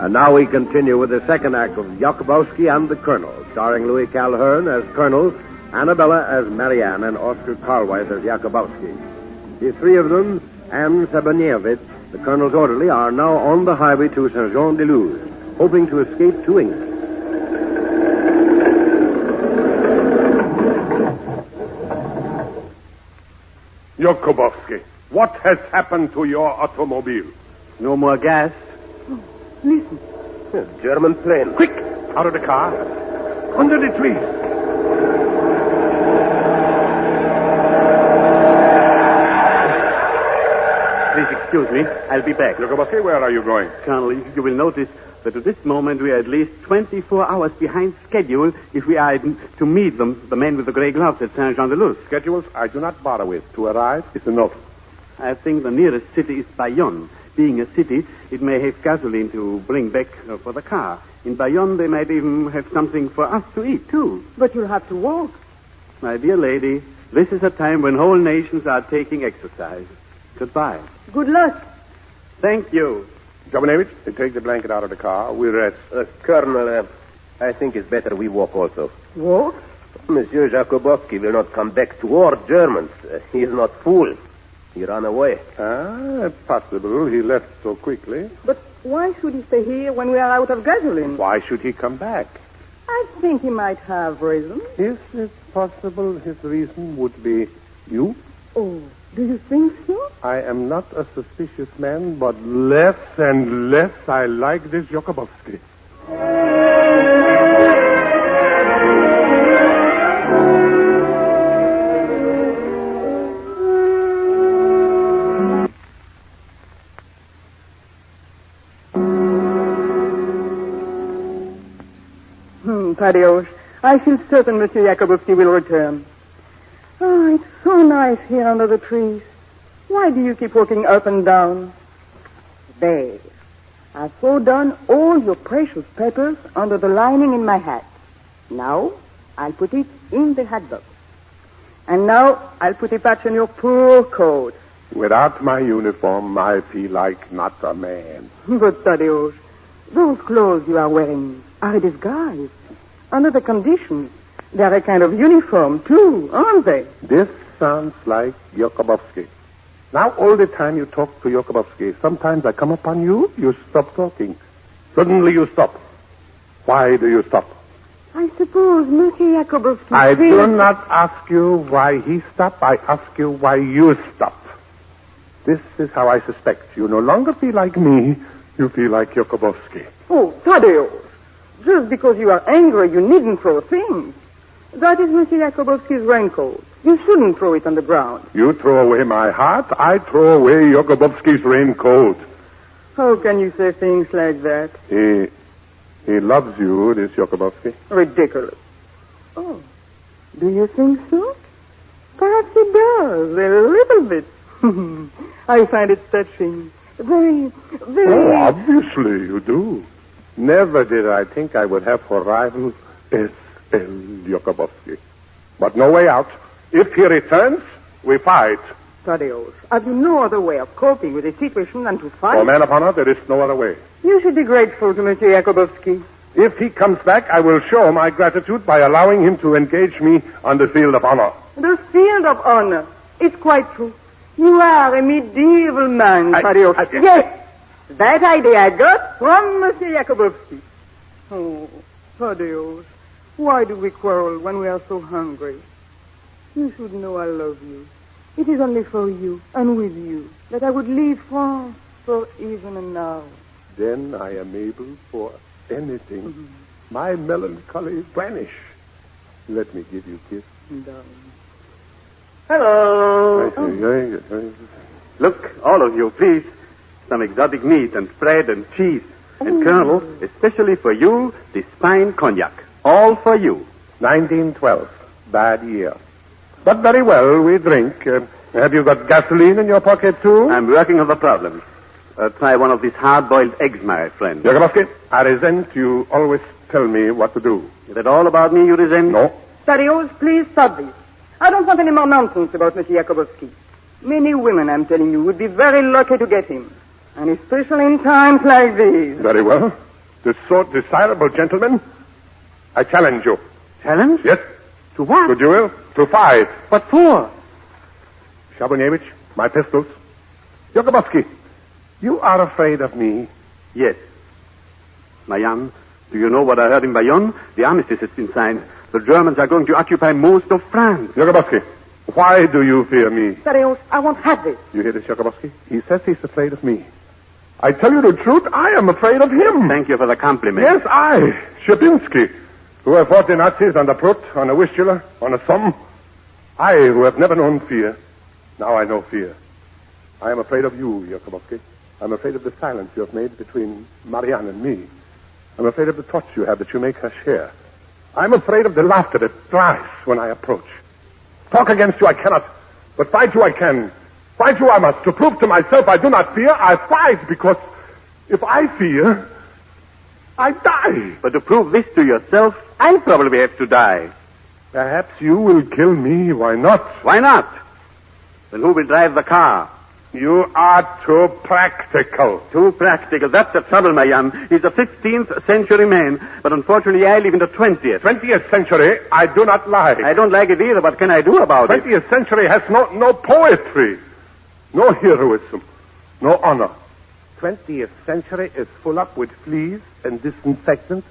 Speaker 1: And now we continue with the second act of Jacobowski and the Colonel, starring Louis Calhern as Colonel, Annabella as Marianne, and Oscar Carlweiss as Jacobowski. The three of them, and Sabanievich, the Colonel's orderly, are now on the highway to Saint-Jean-de-Luz, hoping to escape to England.
Speaker 7: Jacobowski, what has happened to your automobile?
Speaker 6: No more gas.
Speaker 4: Listen.
Speaker 9: German plane.
Speaker 7: Quick! Out of the car. Under the trees.
Speaker 6: Please excuse me. I'll be back.
Speaker 7: Jacobowski, where are you going?
Speaker 6: Colonel, you will notice that at this moment we are at least 24 hours behind schedule if we are to meet them, the men with the gray gloves at Saint-Jean-de-Luz.
Speaker 7: Schedules I do not bother with. To arrive is enough.
Speaker 6: I think the nearest city is Bayonne. Being a city, it may have gasoline to bring back for the car. In Bayonne, they might even have something for us to eat, too.
Speaker 4: But you'll have to walk.
Speaker 6: My dear lady, this is a time when whole nations are taking exercise. Goodbye.
Speaker 4: Good luck.
Speaker 6: Thank you.
Speaker 7: Jacobowski, take the blanket out of the car. We rest.
Speaker 9: Colonel, I think it's better we walk also.
Speaker 4: Walk?
Speaker 9: Monsieur Jacobowski will not come back to war Germans. He is not fool. He ran away.
Speaker 7: Possible. He left so quickly.
Speaker 4: But why should he stay here when we are out of gasoline?
Speaker 7: Why should he come back?
Speaker 4: I think he might have reason.
Speaker 7: Is it possible his reason would be you?
Speaker 3: Oh, do you think so?
Speaker 7: I am not a suspicious man, but less and less I like this Jacobowsky.
Speaker 3: Thaddeus, I feel certain Monsieur Jacobowsky will return. Oh, it's so nice here under the trees. Why do you keep walking up and down? There. I've thrown down all your precious papers under the lining in my hat. Now, I'll put it in the hat box. And now, I'll put a patch on your poor coat.
Speaker 7: Without my uniform, I feel like not a man.
Speaker 3: But, Thaddeus, those clothes you are wearing are a disguise. Under the conditions, they're a kind of uniform, too, aren't they?
Speaker 7: This sounds like Jacobowsky. Now, all the time you talk to Jacobowsky, sometimes I come upon you, you stop talking. Suddenly you stop. Why do you stop?
Speaker 3: I suppose Monsieur Jacobowsky...
Speaker 7: I do not ask you why he stopped. I ask you why you stopped. This is how I suspect. You no longer feel like me. You feel like Jacobowsky.
Speaker 3: Oh, Thaddeus. Just because you are angry, you needn't throw things. That is Monsieur Jacobowsky's raincoat. You shouldn't throw it on the ground.
Speaker 7: You throw away my heart, I throw away Jacobowsky's raincoat.
Speaker 3: How can you say things like that?
Speaker 7: He loves you, this Jacobowsky.
Speaker 3: Ridiculous. Oh, do you think so? Perhaps he does, a little bit. I find it touching. Very...
Speaker 7: Oh, obviously you do. Never did I think I would have for rival S.L. Jacobowsky. But no way out. If he returns, we fight.
Speaker 3: Thaddeus, have you no other way of coping with the situation than to fight?
Speaker 7: For man of honor, there is no other way.
Speaker 3: You should be grateful to Monsieur Jacobowsky.
Speaker 7: If he comes back, I will show my gratitude by allowing him to engage me on the field of honor.
Speaker 3: The field of honor. It's quite true. You are a medieval man, Thaddeus. Yes. That idea I got from Monsieur Jacobowsky. Oh, Thaddeus, why do we quarrel when we are so hungry? You should know I love you. It is only for you and with you that I would leave France for even an hour.
Speaker 7: Then I am able for anything. Mm-hmm. My melancholy vanish. Let me give you a kiss.
Speaker 3: Darling.
Speaker 6: Hello. Look, all of you, please. Some exotic meat and bread and cheese. And, Colonel, especially for you, this fine cognac. All for you.
Speaker 7: 1912. Bad year. But very well, we drink. Have you got gasoline in your pocket, too?
Speaker 6: I'm working on the problem. Try one of these hard-boiled eggs, my friend.
Speaker 7: Jacobowsky, I resent you always tell me what to do.
Speaker 6: Is that all about me you resent?
Speaker 7: No.
Speaker 3: Thaddeus, please stop this. I don't want any more nonsense about Monsieur Jacobowsky. Many women, I'm telling you, would be very lucky to get him. And especially in times like these.
Speaker 7: Very well. This so desirable gentleman, I challenge you.
Speaker 6: Challenge?
Speaker 7: Yes.
Speaker 6: To what?
Speaker 7: To duel. To fight.
Speaker 6: What for?
Speaker 7: Shabunevich, my pistols. Jacobowsky, you are afraid of me.
Speaker 6: Yes. Mayan, do you know what I heard in Bayonne? The armistice has been signed. The Germans are going to occupy most of France.
Speaker 7: Jacobowsky, why do you fear me?
Speaker 3: Thaddeus, I won't have this.
Speaker 7: You hear this, Jacobowsky? He says he's afraid of me. I tell you the truth, I am afraid of him.
Speaker 6: Thank you for the compliment.
Speaker 7: Yes, I, Shabinsky, who have fought the Nazis on the Prut, on the Vistula, on the Somme. I, who have never known fear. Now I know fear. I am afraid of you, Jacobowsky. I'm afraid of the silence you have made between Marianne and me. I'm afraid of the thoughts you have that you make her share. I'm afraid of the laughter that flies when I approach. Talk against you I cannot, but fight you I can. Fight you I must. To prove to myself I do not fear, I fight, because if I fear, I die.
Speaker 6: But to prove this to yourself, I'll probably have to die.
Speaker 7: Perhaps you will kill me. Why not?
Speaker 6: Why not? Then who will drive the car?
Speaker 7: You are too practical.
Speaker 6: Too practical. That's the trouble, Mayan. He's a 15th century man, but unfortunately I live in the 20th.
Speaker 7: 20th century, I do not like.
Speaker 6: I don't like it either. What can I do about it?
Speaker 7: 20th century has no poetry, no heroism, no honor. 20th century is full up with fleas and disinfectants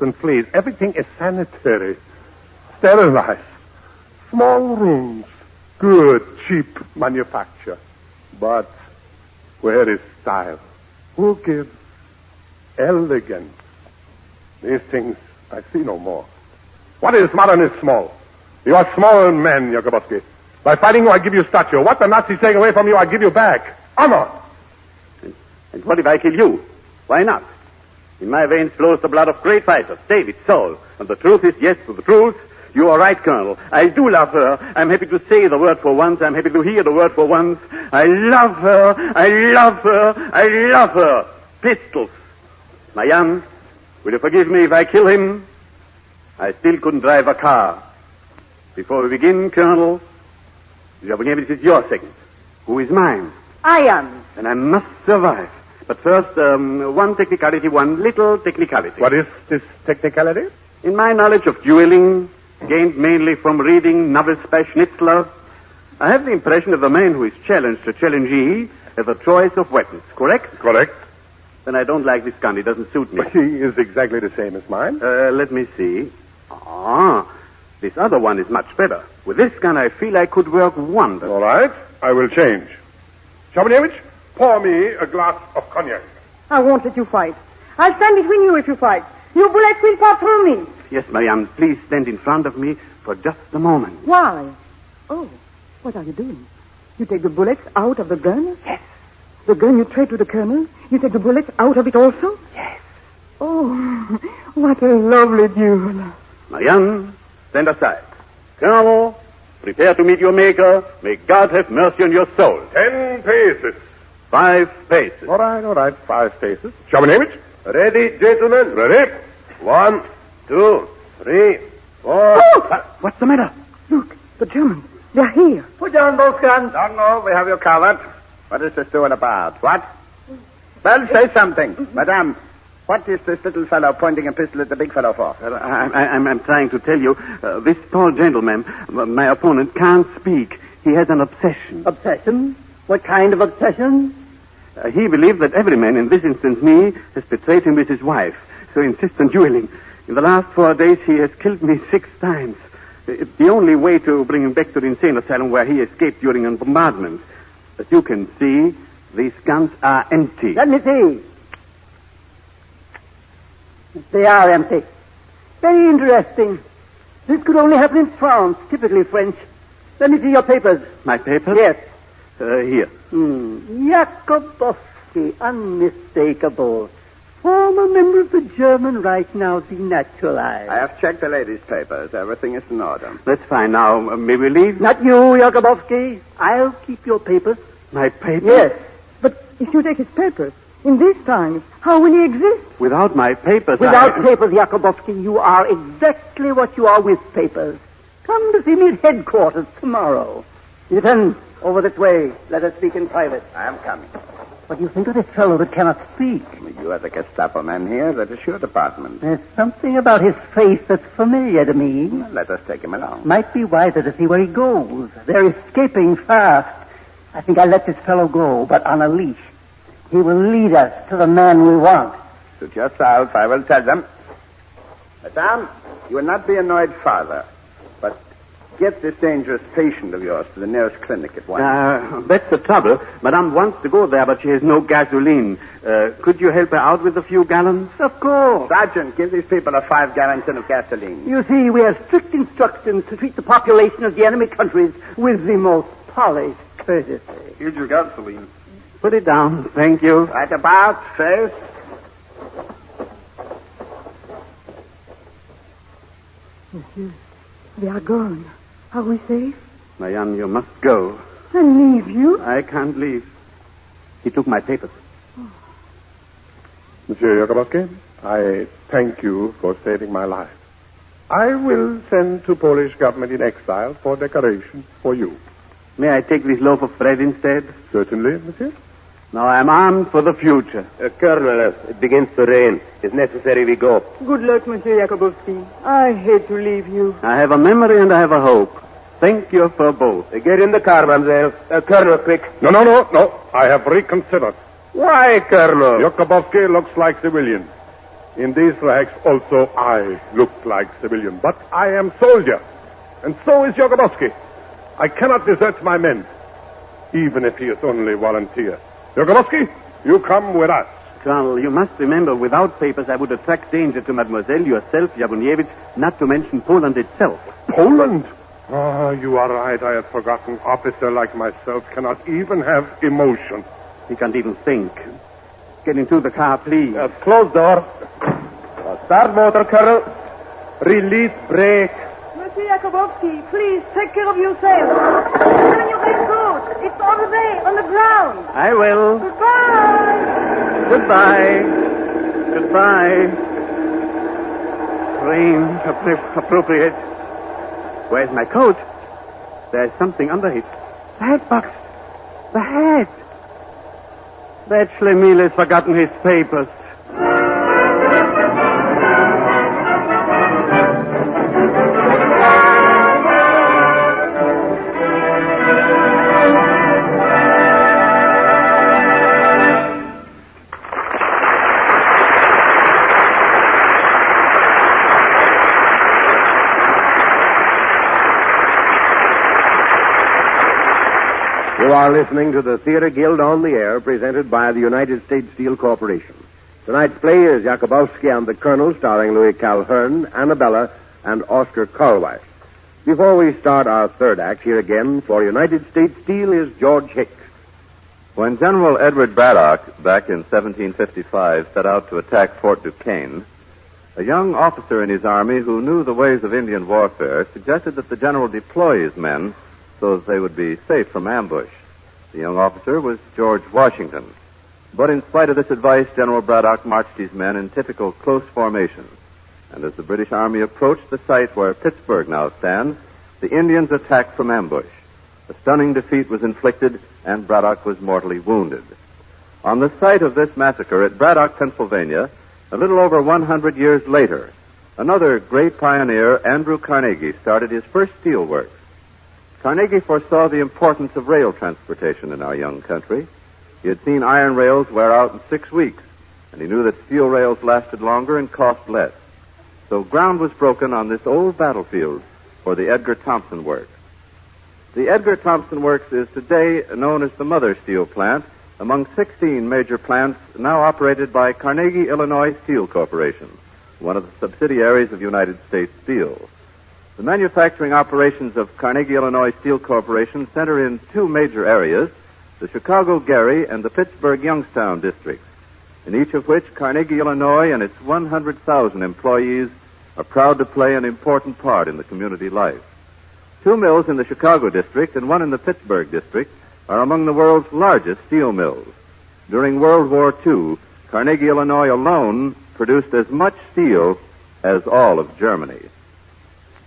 Speaker 7: and fleas. Everything is sanitary, sterilized, small rooms, Good, cheap manufacture. But where is style? Who gives elegance? These things I see no more. What is modern is small. You are small men, Jacobowsky. By fighting you, I give you stature. What the Nazis take away from you, I give you back. Honor.
Speaker 6: And what if I kill you? Why not? In my veins flows the blood of great fighters, David, Saul. And the truth is, yes, to the truth, you are right, Colonel. I do love her. I'm happy to say the word for once. I'm happy to hear the word for once. I love her. I love her. I love her. Pistols. My young, will you forgive me if I kill him? I still couldn't drive a car. Before we begin, Colonel, this is your segment. Who is mine?
Speaker 3: I am.
Speaker 6: And I must survive. But first, one technicality, one little technicality.
Speaker 7: What is this technicality?
Speaker 6: In my knowledge of dueling, gained mainly from reading novels by Schnitzler, I have the impression that the man who is challenged, a challengee, has a choice of weapons, correct?
Speaker 7: Correct.
Speaker 6: Then I don't like this gun. It doesn't suit me.
Speaker 7: He is exactly the same as mine.
Speaker 6: Let me see. This other one is much better. With this gun, I feel I could work wonders.
Speaker 7: All right. I will change. Shabanevich, pour me a glass of cognac.
Speaker 3: I won't let you fight. I'll stand between you if you fight. Your bullets will pass through me.
Speaker 6: Yes, Marianne, please stand in front of me for just a moment.
Speaker 3: Why? Oh, what are you doing? You take the bullets out of the gun?
Speaker 6: Yes.
Speaker 3: The gun you trade to the colonel? You take the bullets out of it also?
Speaker 6: Yes.
Speaker 3: Oh, what a lovely duel.
Speaker 6: Marianne, stand aside. Colonel, prepare to meet your maker. May God have mercy on your soul.
Speaker 7: 10 paces.
Speaker 6: 5 paces.
Speaker 7: All right. 5 paces. Shabanevich?
Speaker 9: Ready, gentlemen?
Speaker 7: Ready?
Speaker 9: 1, 2, 3, 4.
Speaker 3: Oh!
Speaker 6: What's the matter?
Speaker 3: Look, the Germans. They're here.
Speaker 8: Put down both guns. Don't know. We have you covered. What is this duel about? What? Well, say something. Madame, what is this little fellow pointing a pistol at the big fellow for?
Speaker 6: I'm trying to tell you, this tall gentleman, my opponent, can't speak. He has an obsession.
Speaker 3: Obsession? What kind of obsession?
Speaker 6: He believes that every man, in this instance me, has betrayed him with his wife. So he insists on dueling. In the last 4 days, he has killed me 6 times. It's the only way to bring him back to the insane asylum where he escaped during a bombardment. As you can see, these guns are empty.
Speaker 3: Let me see. They are empty. Very interesting. This could only happen in France, typically French. Let me see your papers.
Speaker 6: My papers?
Speaker 3: Yes.
Speaker 6: Here.
Speaker 3: Jacobowsky, unmistakable. Former member of the German Reich, now denaturalized.
Speaker 8: I have checked the lady's papers. Everything is in order.
Speaker 6: That's fine. Now, may we leave?
Speaker 3: Not you, Jacobowsky. I'll keep your papers.
Speaker 6: My papers?
Speaker 3: Yes. But if you take his papers, in these times, how will he exist?
Speaker 6: Without my papers,
Speaker 3: Without papers, Jacobowsky, you are exactly what you are with papers. Come to see me at headquarters tomorrow. Ethan, over this way. Let us speak in private.
Speaker 8: I am coming.
Speaker 3: What do you think of this fellow that cannot speak?
Speaker 8: You are the Gestapo man here. That is your department.
Speaker 3: There's something about his face that's familiar to me.
Speaker 8: Let us take him along.
Speaker 3: Might be wiser to see where he goes. They're escaping fast. I think I'll let this fellow go, but on a leash. He will lead us to the man we want.
Speaker 8: Suit yourself. I will tell them. Madame, you will not be annoyed farther. But get this dangerous patient of yours to the nearest clinic at once.
Speaker 6: That's the trouble. Madame wants to go there, but she has no gasoline. Could you help her out with a few gallons?
Speaker 3: Of course.
Speaker 8: Sergeant, give these people a 5-gallon tin of gasoline.
Speaker 3: You see, we have strict instructions to treat the population of the enemy countries with the most polished courtesy.
Speaker 8: Here's your gasoline.
Speaker 6: Put it down. Thank you.
Speaker 8: Right about, face.
Speaker 3: Monsieur, they are gone. Are we safe?
Speaker 6: Marianne, you must go.
Speaker 3: And leave you?
Speaker 6: I can't leave. He took my papers.
Speaker 7: Monsieur Jacobowsky, I thank you for saving my life. I will send to Polish government in exile for decoration for you.
Speaker 6: May I take this loaf of bread instead?
Speaker 7: Certainly, monsieur.
Speaker 6: Now I'm armed for the future.
Speaker 9: Colonel, it begins to rain. It's necessary we go.
Speaker 3: Good luck, Monsieur Jacobowsky. I hate to leave you.
Speaker 6: I have a memory and I have a hope. Thank you for both.
Speaker 9: Get in the car, mademoiselle. Colonel, quick.
Speaker 7: No. I have reconsidered.
Speaker 9: Why, Colonel?
Speaker 7: Jacobowsky looks like civilian. In these rags also I look like civilian. But I am soldier. And so is Jacobowsky. I cannot desert my men, even if he is only volunteer. Jacobowsky, you come with us.
Speaker 6: Colonel, you must remember, without papers, I would attract danger to Mademoiselle, yourself, Jabunievich, not to mention Poland itself.
Speaker 7: Poland? Ah, you are right. I had forgotten. Officer like myself cannot even have emotion.
Speaker 6: He can't even think. Get into the car, please.
Speaker 9: Close door. Start motor, Colonel. Release brake.
Speaker 3: Monsieur Jacobowsky, please take care of yourself. Put on your raincoat. It's over there, on the ground.
Speaker 6: I will.
Speaker 3: Goodbye.
Speaker 6: Goodbye. Goodbye. Strange, appropriate. Where's my coat? There's something under it. The hat box. The hat. That Schlemiel has forgotten his papers.
Speaker 1: You are listening to the Theater Guild on the Air, presented by the United States Steel Corporation. Tonight's play is Jacobowsky and the Colonel, starring Louis Calhern, Annabella, and Oscar Carlweiss. Before we start our third act, here again for United States Steel is George Hicks.
Speaker 10: When General Edward Braddock, back in 1755, set out to attack Fort Duquesne, a young officer in his army who knew the ways of Indian warfare suggested that the general deploy his men so that they would be safe from ambush. The young officer was George Washington. But in spite of this advice, General Braddock marched his men in typical close formation. And as the British Army approached the site where Pittsburgh now stands, the Indians attacked from ambush. A stunning defeat was inflicted, and Braddock was mortally wounded. On the site of this massacre at Braddock, Pennsylvania, a little over 100 years later, another great pioneer, Andrew Carnegie, started his first steel works. Carnegie foresaw the importance of rail transportation in our young country. He had seen iron rails wear out in 6 weeks, and he knew that steel rails lasted longer and cost less. So ground was broken on this old battlefield for the Edgar Thomson Works. The Edgar Thomson Works is today known as the mother steel plant among 16 major plants now operated by Carnegie Illinois Steel Corporation, one of the subsidiaries of United States Steel. The manufacturing operations of Carnegie Illinois Steel Corporation center in 2 major areas, the Chicago-Gary and the Pittsburgh-Youngstown districts, in each of which Carnegie Illinois and its 100,000 employees are proud to play an important part in the community life. 2 mills in the Chicago district and 1 in the Pittsburgh district are among the world's largest steel mills. During World War II, Carnegie Illinois alone produced as much steel as all of Germany.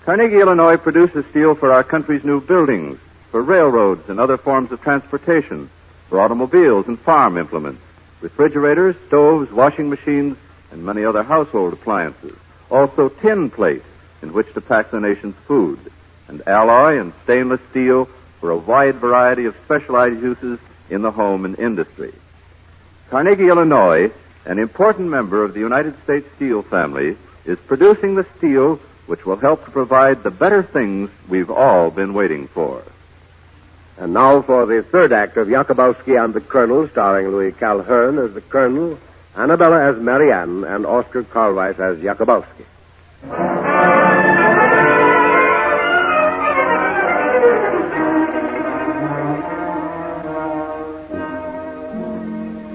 Speaker 10: Carnegie Illinois produces steel for our country's new buildings, for railroads and other forms of transportation, for automobiles and farm implements, refrigerators, stoves, washing machines, and many other household appliances. Also tin plates in which to pack the nation's food, and alloy and stainless steel for a wide variety of specialized uses in the home and industry. Carnegie Illinois, an important member of the United States Steel family, is producing the steel which will help to provide the better things we've all been waiting for.
Speaker 1: And now for the third act of Jacobowsky and the Colonel, starring Louis Calhern as the Colonel, Annabella as Marianne, and Oscar Carlweiss as Jacobowsky.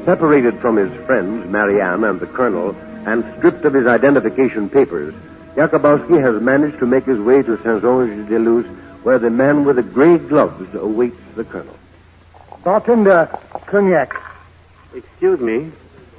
Speaker 1: Separated from his friends, Marianne and the Colonel, and stripped of his identification papers, Jacobowsky has managed to make his way to Saint-Onge-de-Luz, where the man with the gray gloves awaits the Colonel.
Speaker 5: Bartender, cognac.
Speaker 6: Excuse me.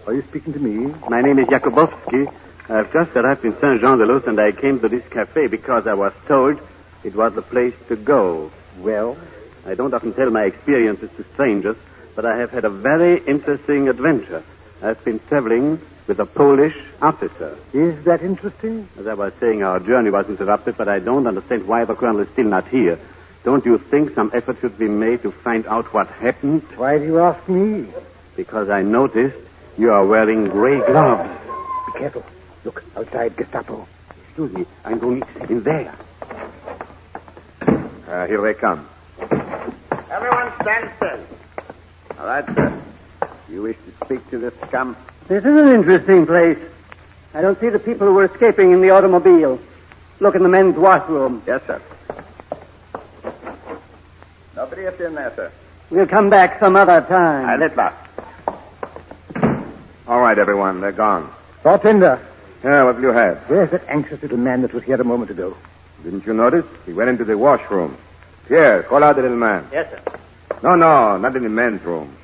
Speaker 5: Are you speaking to me?
Speaker 6: My name is Jacobowsky. I've just arrived in Saint-Jean-de-Luz, and I came to this cafe because I was told it was the place to go.
Speaker 5: Well?
Speaker 6: I don't often tell my experiences to strangers, but I have had a very interesting adventure. I've been traveling with a Polish officer.
Speaker 5: Is that interesting?
Speaker 6: As I was saying, our journey was interrupted, but I don't understand why the colonel is still not here. Don't you think some effort should be made to find out what happened?
Speaker 5: Why do you ask me?
Speaker 6: Because I noticed you are wearing gray gloves.
Speaker 5: Be careful. Look, outside Gestapo.
Speaker 6: Excuse me, I'm going in there.
Speaker 8: Here they come. Everyone stand still. All right, sir. You wish to speak to this scum?
Speaker 2: This is an interesting place. I don't see the people who were escaping in the automobile. Look in the men's washroom.
Speaker 8: Yes, sir. Nobody is in there, sir.
Speaker 2: We'll come back some other time.
Speaker 8: Let pass. All right, everyone. They're gone.
Speaker 5: Bartender.
Speaker 8: Yeah, what do you have?
Speaker 5: Where's that anxious little man that was here a moment ago?
Speaker 8: Didn't you notice? He went into the washroom. Here, call out the little man.
Speaker 2: Yes, sir.
Speaker 8: No, not in the men's room.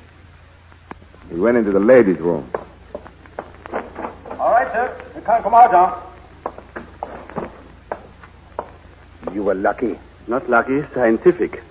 Speaker 8: He went into the ladies' room.
Speaker 5: All right, sir. You can't come out now. You were lucky.
Speaker 6: Not lucky, scientific.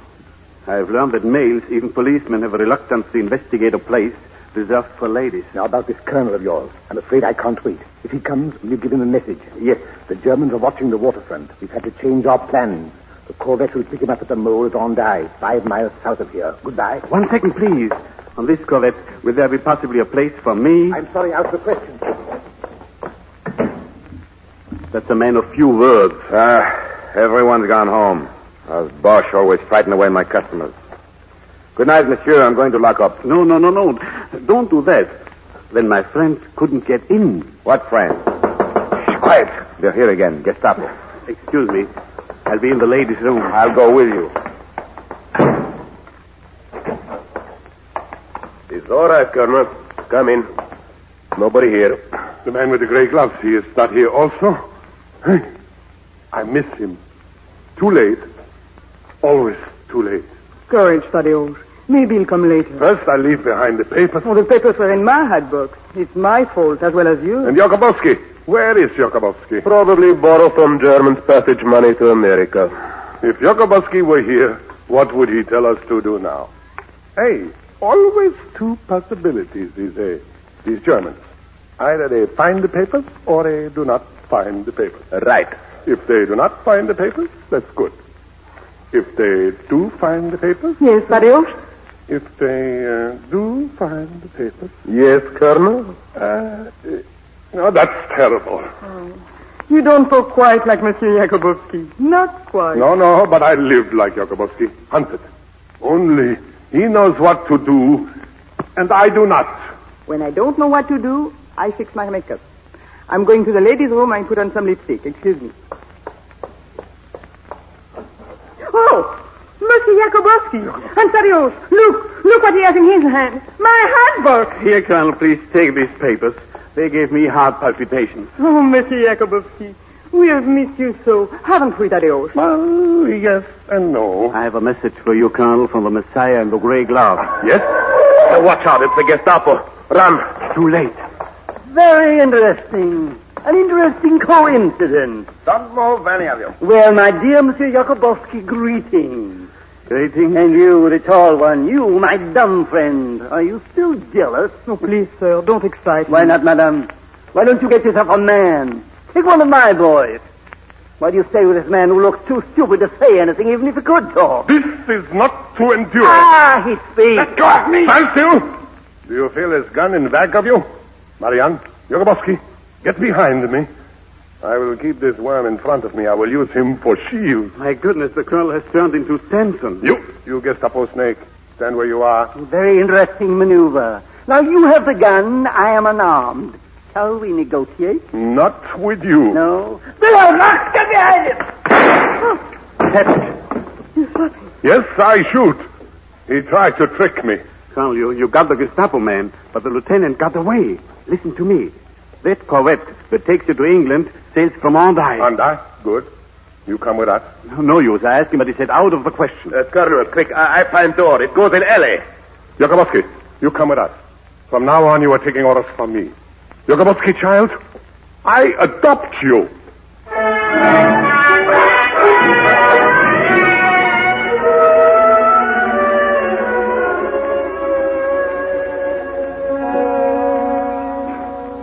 Speaker 6: I've learned that males, even policemen, have a reluctance to investigate a place reserved for ladies.
Speaker 5: Now, about this colonel of yours, I'm afraid I can't wait. If he comes, will you give him a message? Yes. The Germans are watching the waterfront. We've had to change our plans. The Corvette will pick him up at the mole at Hendaye, 5 miles south of here. Goodbye.
Speaker 6: 1 second, please. On this Corvette, will there be possibly a place for me?
Speaker 5: I'm sorry, out of the question.
Speaker 6: That's a man of few words.
Speaker 8: Everyone's gone home. Those Bosch always frighten away my customers. Good night, monsieur. I'm going to lock up.
Speaker 6: No. Don't do that. Then my friends couldn't get in.
Speaker 8: What friends? Shh, quiet. They're here again. Gestapo.
Speaker 6: Excuse me. I'll be in the ladies' room.
Speaker 8: I'll go with you.
Speaker 9: It's all right, Colonel. Come in. Nobody here.
Speaker 7: The man with the gray gloves, he is not here also? Hey, I miss him. Too late. Always too late.
Speaker 4: Courage, Tadeusz. Maybe he'll come later.
Speaker 7: First, I leave behind the papers.
Speaker 4: Oh, the papers were in my hat box. It's my fault as well as you.
Speaker 7: And Jacobowsky. Where is Jacobowsky?
Speaker 9: Probably borrow from Germans' passage money to America.
Speaker 7: If Jacobowsky were here, what would he tell us to do now? Hey, always 2 possibilities, these Germans. Either they find the papers or they do not find the papers.
Speaker 9: Right.
Speaker 7: If they do not find the papers, that's good. If they do find the papers...
Speaker 4: Yes, Tadeusz?
Speaker 7: If they do find the papers...
Speaker 9: Yes, Colonel?
Speaker 7: No, that's terrible.
Speaker 4: Oh. You don't talk quite like Monsieur Jacobowsky. Not quite.
Speaker 7: No, but I lived like Jacobowsky. Hunted. Only he knows what to do, and I do not.
Speaker 4: When I don't know what to do, I fix my makeup. I'm going to the ladies' room and put on some lipstick. Excuse me. Oh, Monsieur Jacobowsky. And Tadeusz, look what he has in his hand. My handbook.
Speaker 6: Here, Colonel, please take these papers. They gave me heart palpitations.
Speaker 4: Oh, Monsieur Jacobowsky, we have missed you so. Haven't we, Tadeusz?
Speaker 7: Well, yes and no.
Speaker 6: I have a message for you, Colonel, from the Messiah in the gray glove.
Speaker 7: Yes?
Speaker 9: Watch out, it's the Gestapo. Run.
Speaker 6: Too late.
Speaker 2: Very interesting. An interesting coincidence.
Speaker 8: Don't move, any of you.
Speaker 2: Well, my dear Monsieur Jacobowsky, greetings.
Speaker 6: Greetings.
Speaker 2: And you, the tall one, you, my dumb friend. Are you still jealous?
Speaker 4: Oh, please, sir, don't excite me.
Speaker 2: Why not, madame? Why don't you get yourself a man? Take one of my boys. Why do you stay with this man who looks too stupid to say anything, even if he could talk?
Speaker 7: This is not to endure.
Speaker 2: Ah, he speaks.
Speaker 7: Let go of me! Stand still! Do you feel his gun in back of you? Marianne, Jacobowsky, get behind me. I will keep this worm in front of me. I will use him for shield.
Speaker 6: My goodness, the Colonel has turned into Samson.
Speaker 7: You Gestapo snake. Stand where you are.
Speaker 2: Very interesting maneuver. Now, you have the gun. I am unarmed. Shall we negotiate?
Speaker 7: Not with you.
Speaker 2: No. Below, knock, get behind him.
Speaker 7: Yes, I shoot. He tried to trick me.
Speaker 6: Colonel, you got the Gestapo man, but the lieutenant got away. Listen to me. That Corvette that takes you to England sails from Hendaye.
Speaker 7: Hendaye? Good. You come with us.
Speaker 6: No use. I asked him, but he said out of the question.
Speaker 9: Colonel, quick, I find door. It goes in alley.
Speaker 7: Jacobowsky, you come with us. From now on, you are taking orders from me. Jacobowsky, child, I adopt you.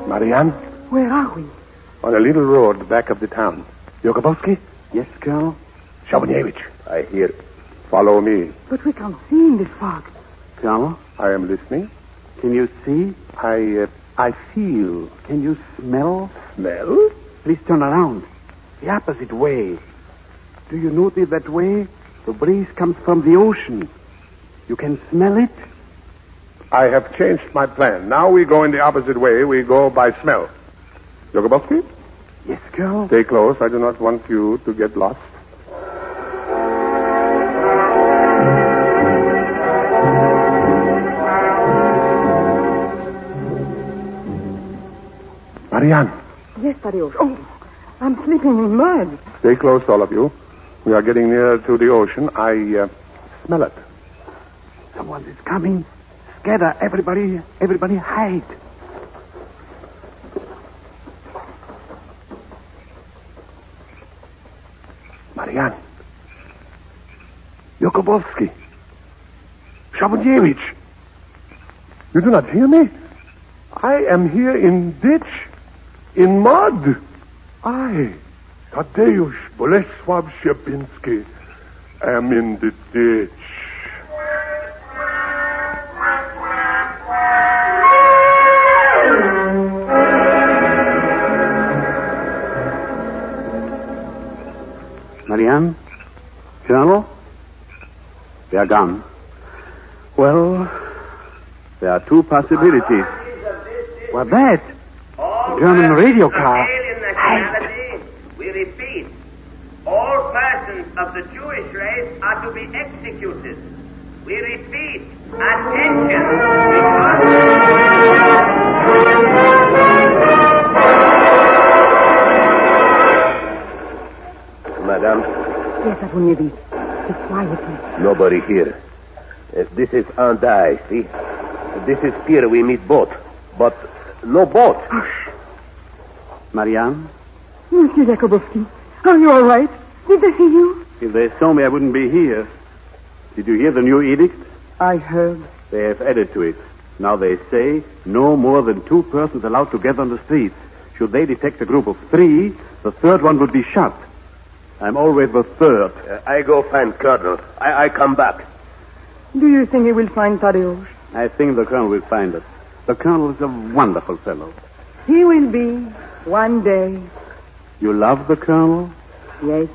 Speaker 7: Marianne?
Speaker 4: Where are we?
Speaker 7: On a little road back of the town. Jacobowsky?
Speaker 6: Yes, Colonel?
Speaker 7: Shabunyevich.
Speaker 9: I hear.
Speaker 7: Follow me.
Speaker 4: But we can't see in this fog.
Speaker 6: Colonel?
Speaker 7: I am listening.
Speaker 6: Can you see?
Speaker 7: I feel.
Speaker 6: Can you smell?
Speaker 7: Smell?
Speaker 6: Please turn around. The opposite way. Do you notice that way? The breeze comes from the ocean.
Speaker 8: You can smell it?
Speaker 7: I have changed my plan. Now we go in the opposite way. We go by smell. Jacobowsky,
Speaker 8: Yes, Colonel.
Speaker 7: stay close. I do not want you to get lost. Marianne,
Speaker 4: Yes, Tadeusz. Oh, I'm sleeping in mud.
Speaker 7: stay close, all of you. We are getting near to the ocean. I smell it.
Speaker 8: Someone is coming. Scatter, everybody hide.
Speaker 7: Marianne. Jacobowsky. Shabunjevich. You do not hear me? I am here in ditch. In mud. I, Tadeusz Bolesław Szczepiński, am in the ditch.
Speaker 6: Marianne? Colonel? They are gone. Well, there are two possibilities.
Speaker 8: What's that? German radio car.
Speaker 11: Alien nationality, we repeat, all persons of the Jewish race are to be executed. We repeat, attention,
Speaker 9: Madame,
Speaker 4: Yes, Abunyevi. Be quiet, please.
Speaker 9: nobody here. This is Andai, see? This is pier we meet boat. But no boat.
Speaker 6: Marianne?
Speaker 4: Monsieur Jacobowski, are you all right? Did they see you?
Speaker 6: If they saw me, I wouldn't be here. Did you hear the new edict?
Speaker 4: I heard.
Speaker 6: They have added to it. Now they say no more than 2 persons allowed to gather on the streets. Should they detect a group of 3, the third one would be shot. I'm always the third.
Speaker 9: I go find Colonel. I come back.
Speaker 4: Do you think he will find Tadeusz?
Speaker 6: I think the colonel will find us. The colonel is a wonderful fellow.
Speaker 4: He will be, one day.
Speaker 6: You love the colonel?
Speaker 4: Yes.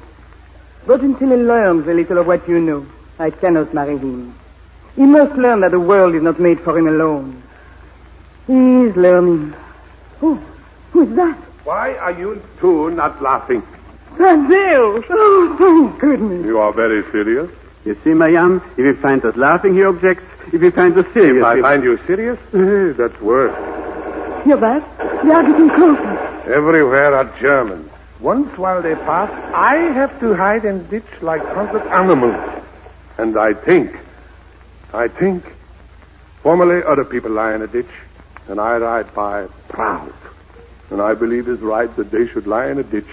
Speaker 4: But until he learns a little of what you know, I cannot marry him. He must learn that the world is not made for him alone. He is learning. Oh, who's that?
Speaker 7: Why are you two not laughing?
Speaker 4: Tadeusz! Oh, thank goodness.
Speaker 7: You are very serious.
Speaker 6: You see, Marianne, if he finds us laughing, he objects. If he finds us serious...
Speaker 7: If I find you serious, that's worse.
Speaker 4: Hear that? They are getting closer.
Speaker 7: Everywhere are Germans. Once while they pass, I have to hide in ditch like hunted animals. And I think, formerly other people lie in a ditch, and I ride by proud. And I believe it's right that they should lie in a ditch,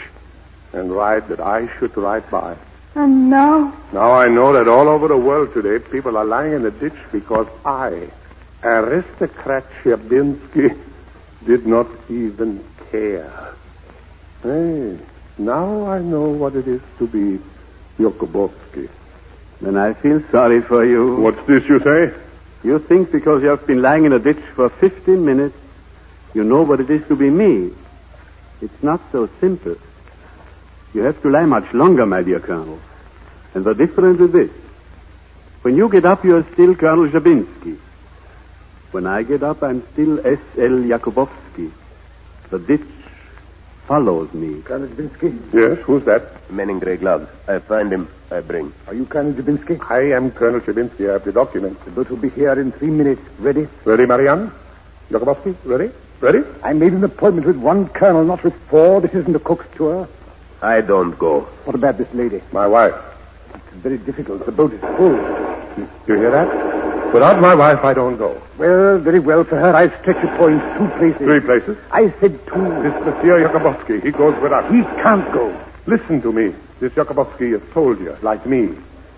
Speaker 7: and right that I should ride by.
Speaker 4: And now?
Speaker 7: Now I know that all over the world today, people are lying in a ditch because I, aristocrat Szczepiński, did not even care. Hey, now I know what it is to be Jacobowsky.
Speaker 6: Then I feel sorry for you.
Speaker 7: What's this you say?
Speaker 6: You think because you have been lying in a ditch for 15 minutes, you know what it is to be me. It's not so simple. You have to lie much longer, my dear Colonel. And the difference is this. When you get up, you're still Colonel Szczepiński. When I get up, I'm still S.L. Jacobowski. The ditch follows me.
Speaker 8: Colonel Szczepiński?
Speaker 7: Yes, who's that?
Speaker 9: Men in gray gloves. I find him. I bring.
Speaker 8: Are you Colonel Szczepiński?
Speaker 7: I am Colonel Szczepiński. I have the documents.
Speaker 8: The boat will be here in 3 minutes. Ready?
Speaker 7: Ready, Marianne? Jacobowsky, ready? Ready?
Speaker 8: I made an appointment with 1 colonel, not with 4. This isn't a cook's tour.
Speaker 9: I don't go.
Speaker 8: What about this lady?
Speaker 7: My wife.
Speaker 8: It's very difficult. The boat is full.
Speaker 7: You hear that? Without my wife, I don't go.
Speaker 8: Well, very well. For her, I stretch a point 2 places.
Speaker 7: 3 places.
Speaker 8: I said 2.
Speaker 7: This Monsieur Jacobowsky, he goes with us.
Speaker 8: He can't go.
Speaker 7: Listen to me. This Jacobowsky is a soldier, like me.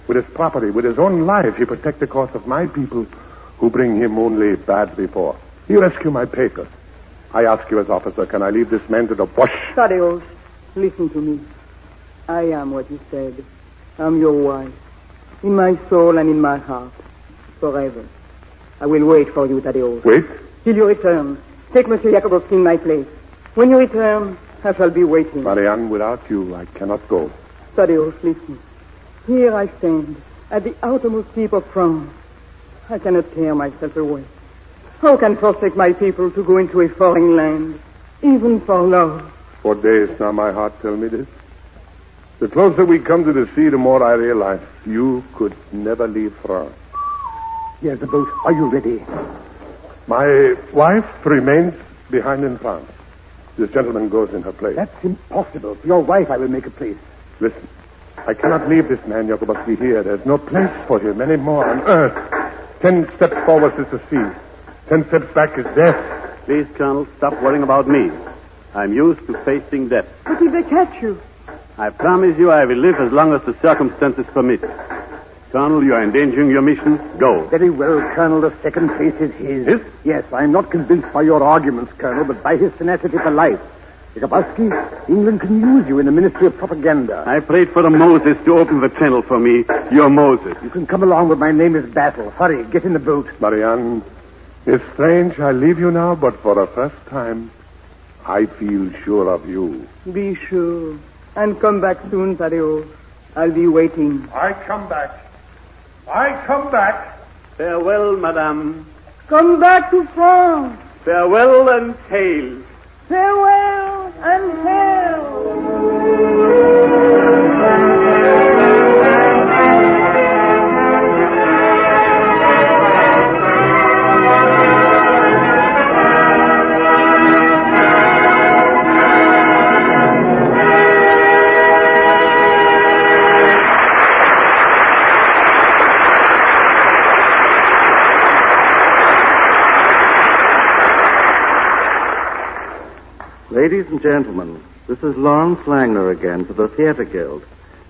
Speaker 7: With his property, with his own life, he protects the cause of my people who bring him only bad before. He rescue my papers. I ask you as officer, can I leave this man to the bush?
Speaker 4: Tadeusz, listen to me. I am what you said. I'm your wife. In my soul and in my heart. Forever. I will wait for you, Tadeusz.
Speaker 7: Wait?
Speaker 4: Till you return. Take Monsieur Jacobowski in my place. When you return, I shall be waiting.
Speaker 7: Marianne, without you, I cannot go.
Speaker 4: Tadeusz, listen. Here I stand, at the outermost tip of France. I cannot tear myself away. How can forsake my people to go into a foreign land, even for love?
Speaker 7: For days now my heart tells me this. The closer we come to the sea, the more I realize you could never leave France.
Speaker 9: Yes, the boat. Are you ready?
Speaker 7: My wife remains behind in France. This gentleman goes in her place.
Speaker 9: That's impossible. For your wife, I will make a place.
Speaker 7: Listen, I cannot leave this man, Jacobowsky, here. There's no place for him anymore on earth. 10 steps forward is the sea. 10 steps back is death.
Speaker 6: Please, Colonel, stop worrying about me. I'm used to facing death.
Speaker 4: But if they catch you?
Speaker 6: I promise you I will live as long as the circumstances permit. Colonel, you are endangering your mission. Go.
Speaker 9: Very well, Colonel. The second place is his.
Speaker 7: His?
Speaker 9: Yes, I am not convinced by your arguments, Colonel, but by his tenacity for life. Jacobowsky, England can use you in the Ministry of Propaganda.
Speaker 6: I prayed for a Moses to open the channel for me. You're Moses.
Speaker 9: You can come along with my name is Battle. Hurry, get in the boat.
Speaker 7: Marianne, it's strange I leave you now, but for the first time, I feel sure of you.
Speaker 4: Be sure. And come back soon, Tadeo. I'll be waiting.
Speaker 7: I come back. I come back.
Speaker 6: Farewell, madame.
Speaker 4: Come back to France.
Speaker 6: Farewell and hail.
Speaker 4: Farewell and hail.
Speaker 2: Ladies and gentlemen, this is Lawrence Langner again for the Theatre Guild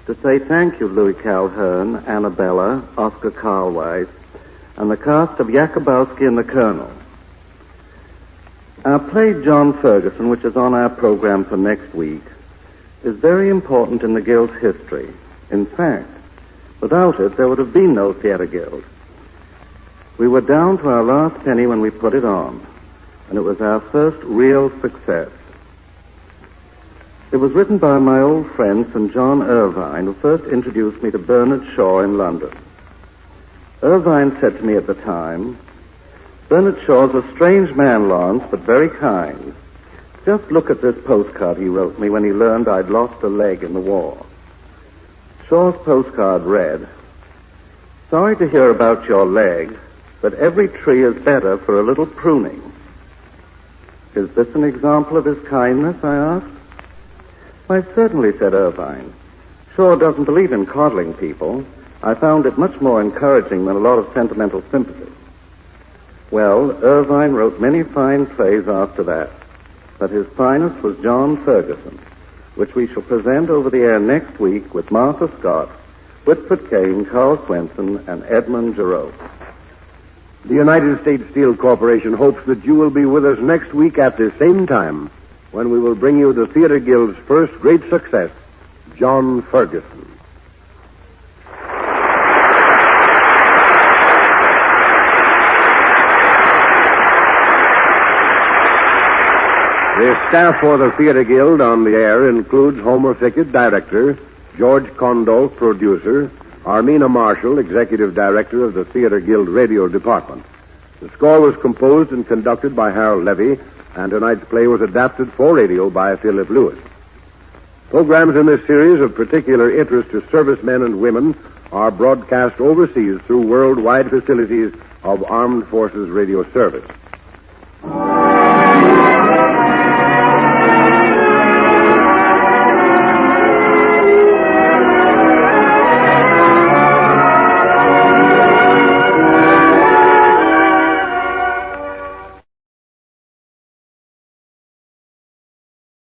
Speaker 2: to say thank you, Louis Calhern, Annabella, Oscar Carlwise, and the cast of Jacobowsky and the Colonel. Our play John Ferguson, which is on our program for next week, is very important in the Guild's history. In fact, without it, there would have been no Theatre Guild. We were down to our last penny when we put it on, and it was our first real success. It was written by my old friend St. John Irvine, who first introduced me to Bernard Shaw in London. Irvine said to me at the time, "Bernard Shaw's a strange man, Lawrence, but very kind. Just look at this postcard he wrote me when he learned I'd lost a leg in the war." Shaw's postcard read, "Sorry to hear about your leg, but every tree is better for a little pruning." Is this an example of his kindness, I asked. "Why, certainly," said Irvine. "Shaw doesn't believe in coddling people. I found it much more encouraging than a lot of sentimental sympathy." Well, Irvine wrote many fine plays after that, but his finest was John Ferguson, which we shall present over the air next week with Martha Scott, Whitford Kane, Carl Swenson, and Edmund Giroux.
Speaker 1: The United States Steel Corporation hopes that you will be with us next week at the same time, when we will bring you the Theatre Guild's first great success, John Ferguson. The staff for the Theatre Guild on the air includes Homer Fickett, director, George Condolf, producer, Armina Marshall, executive director of the Theatre Guild radio department. The score was composed and conducted by Harold Levy, and tonight's play was adapted for radio by Philip Lewis. Programs in this series of particular interest to servicemen and women are broadcast overseas through worldwide facilities of Armed Forces Radio Service.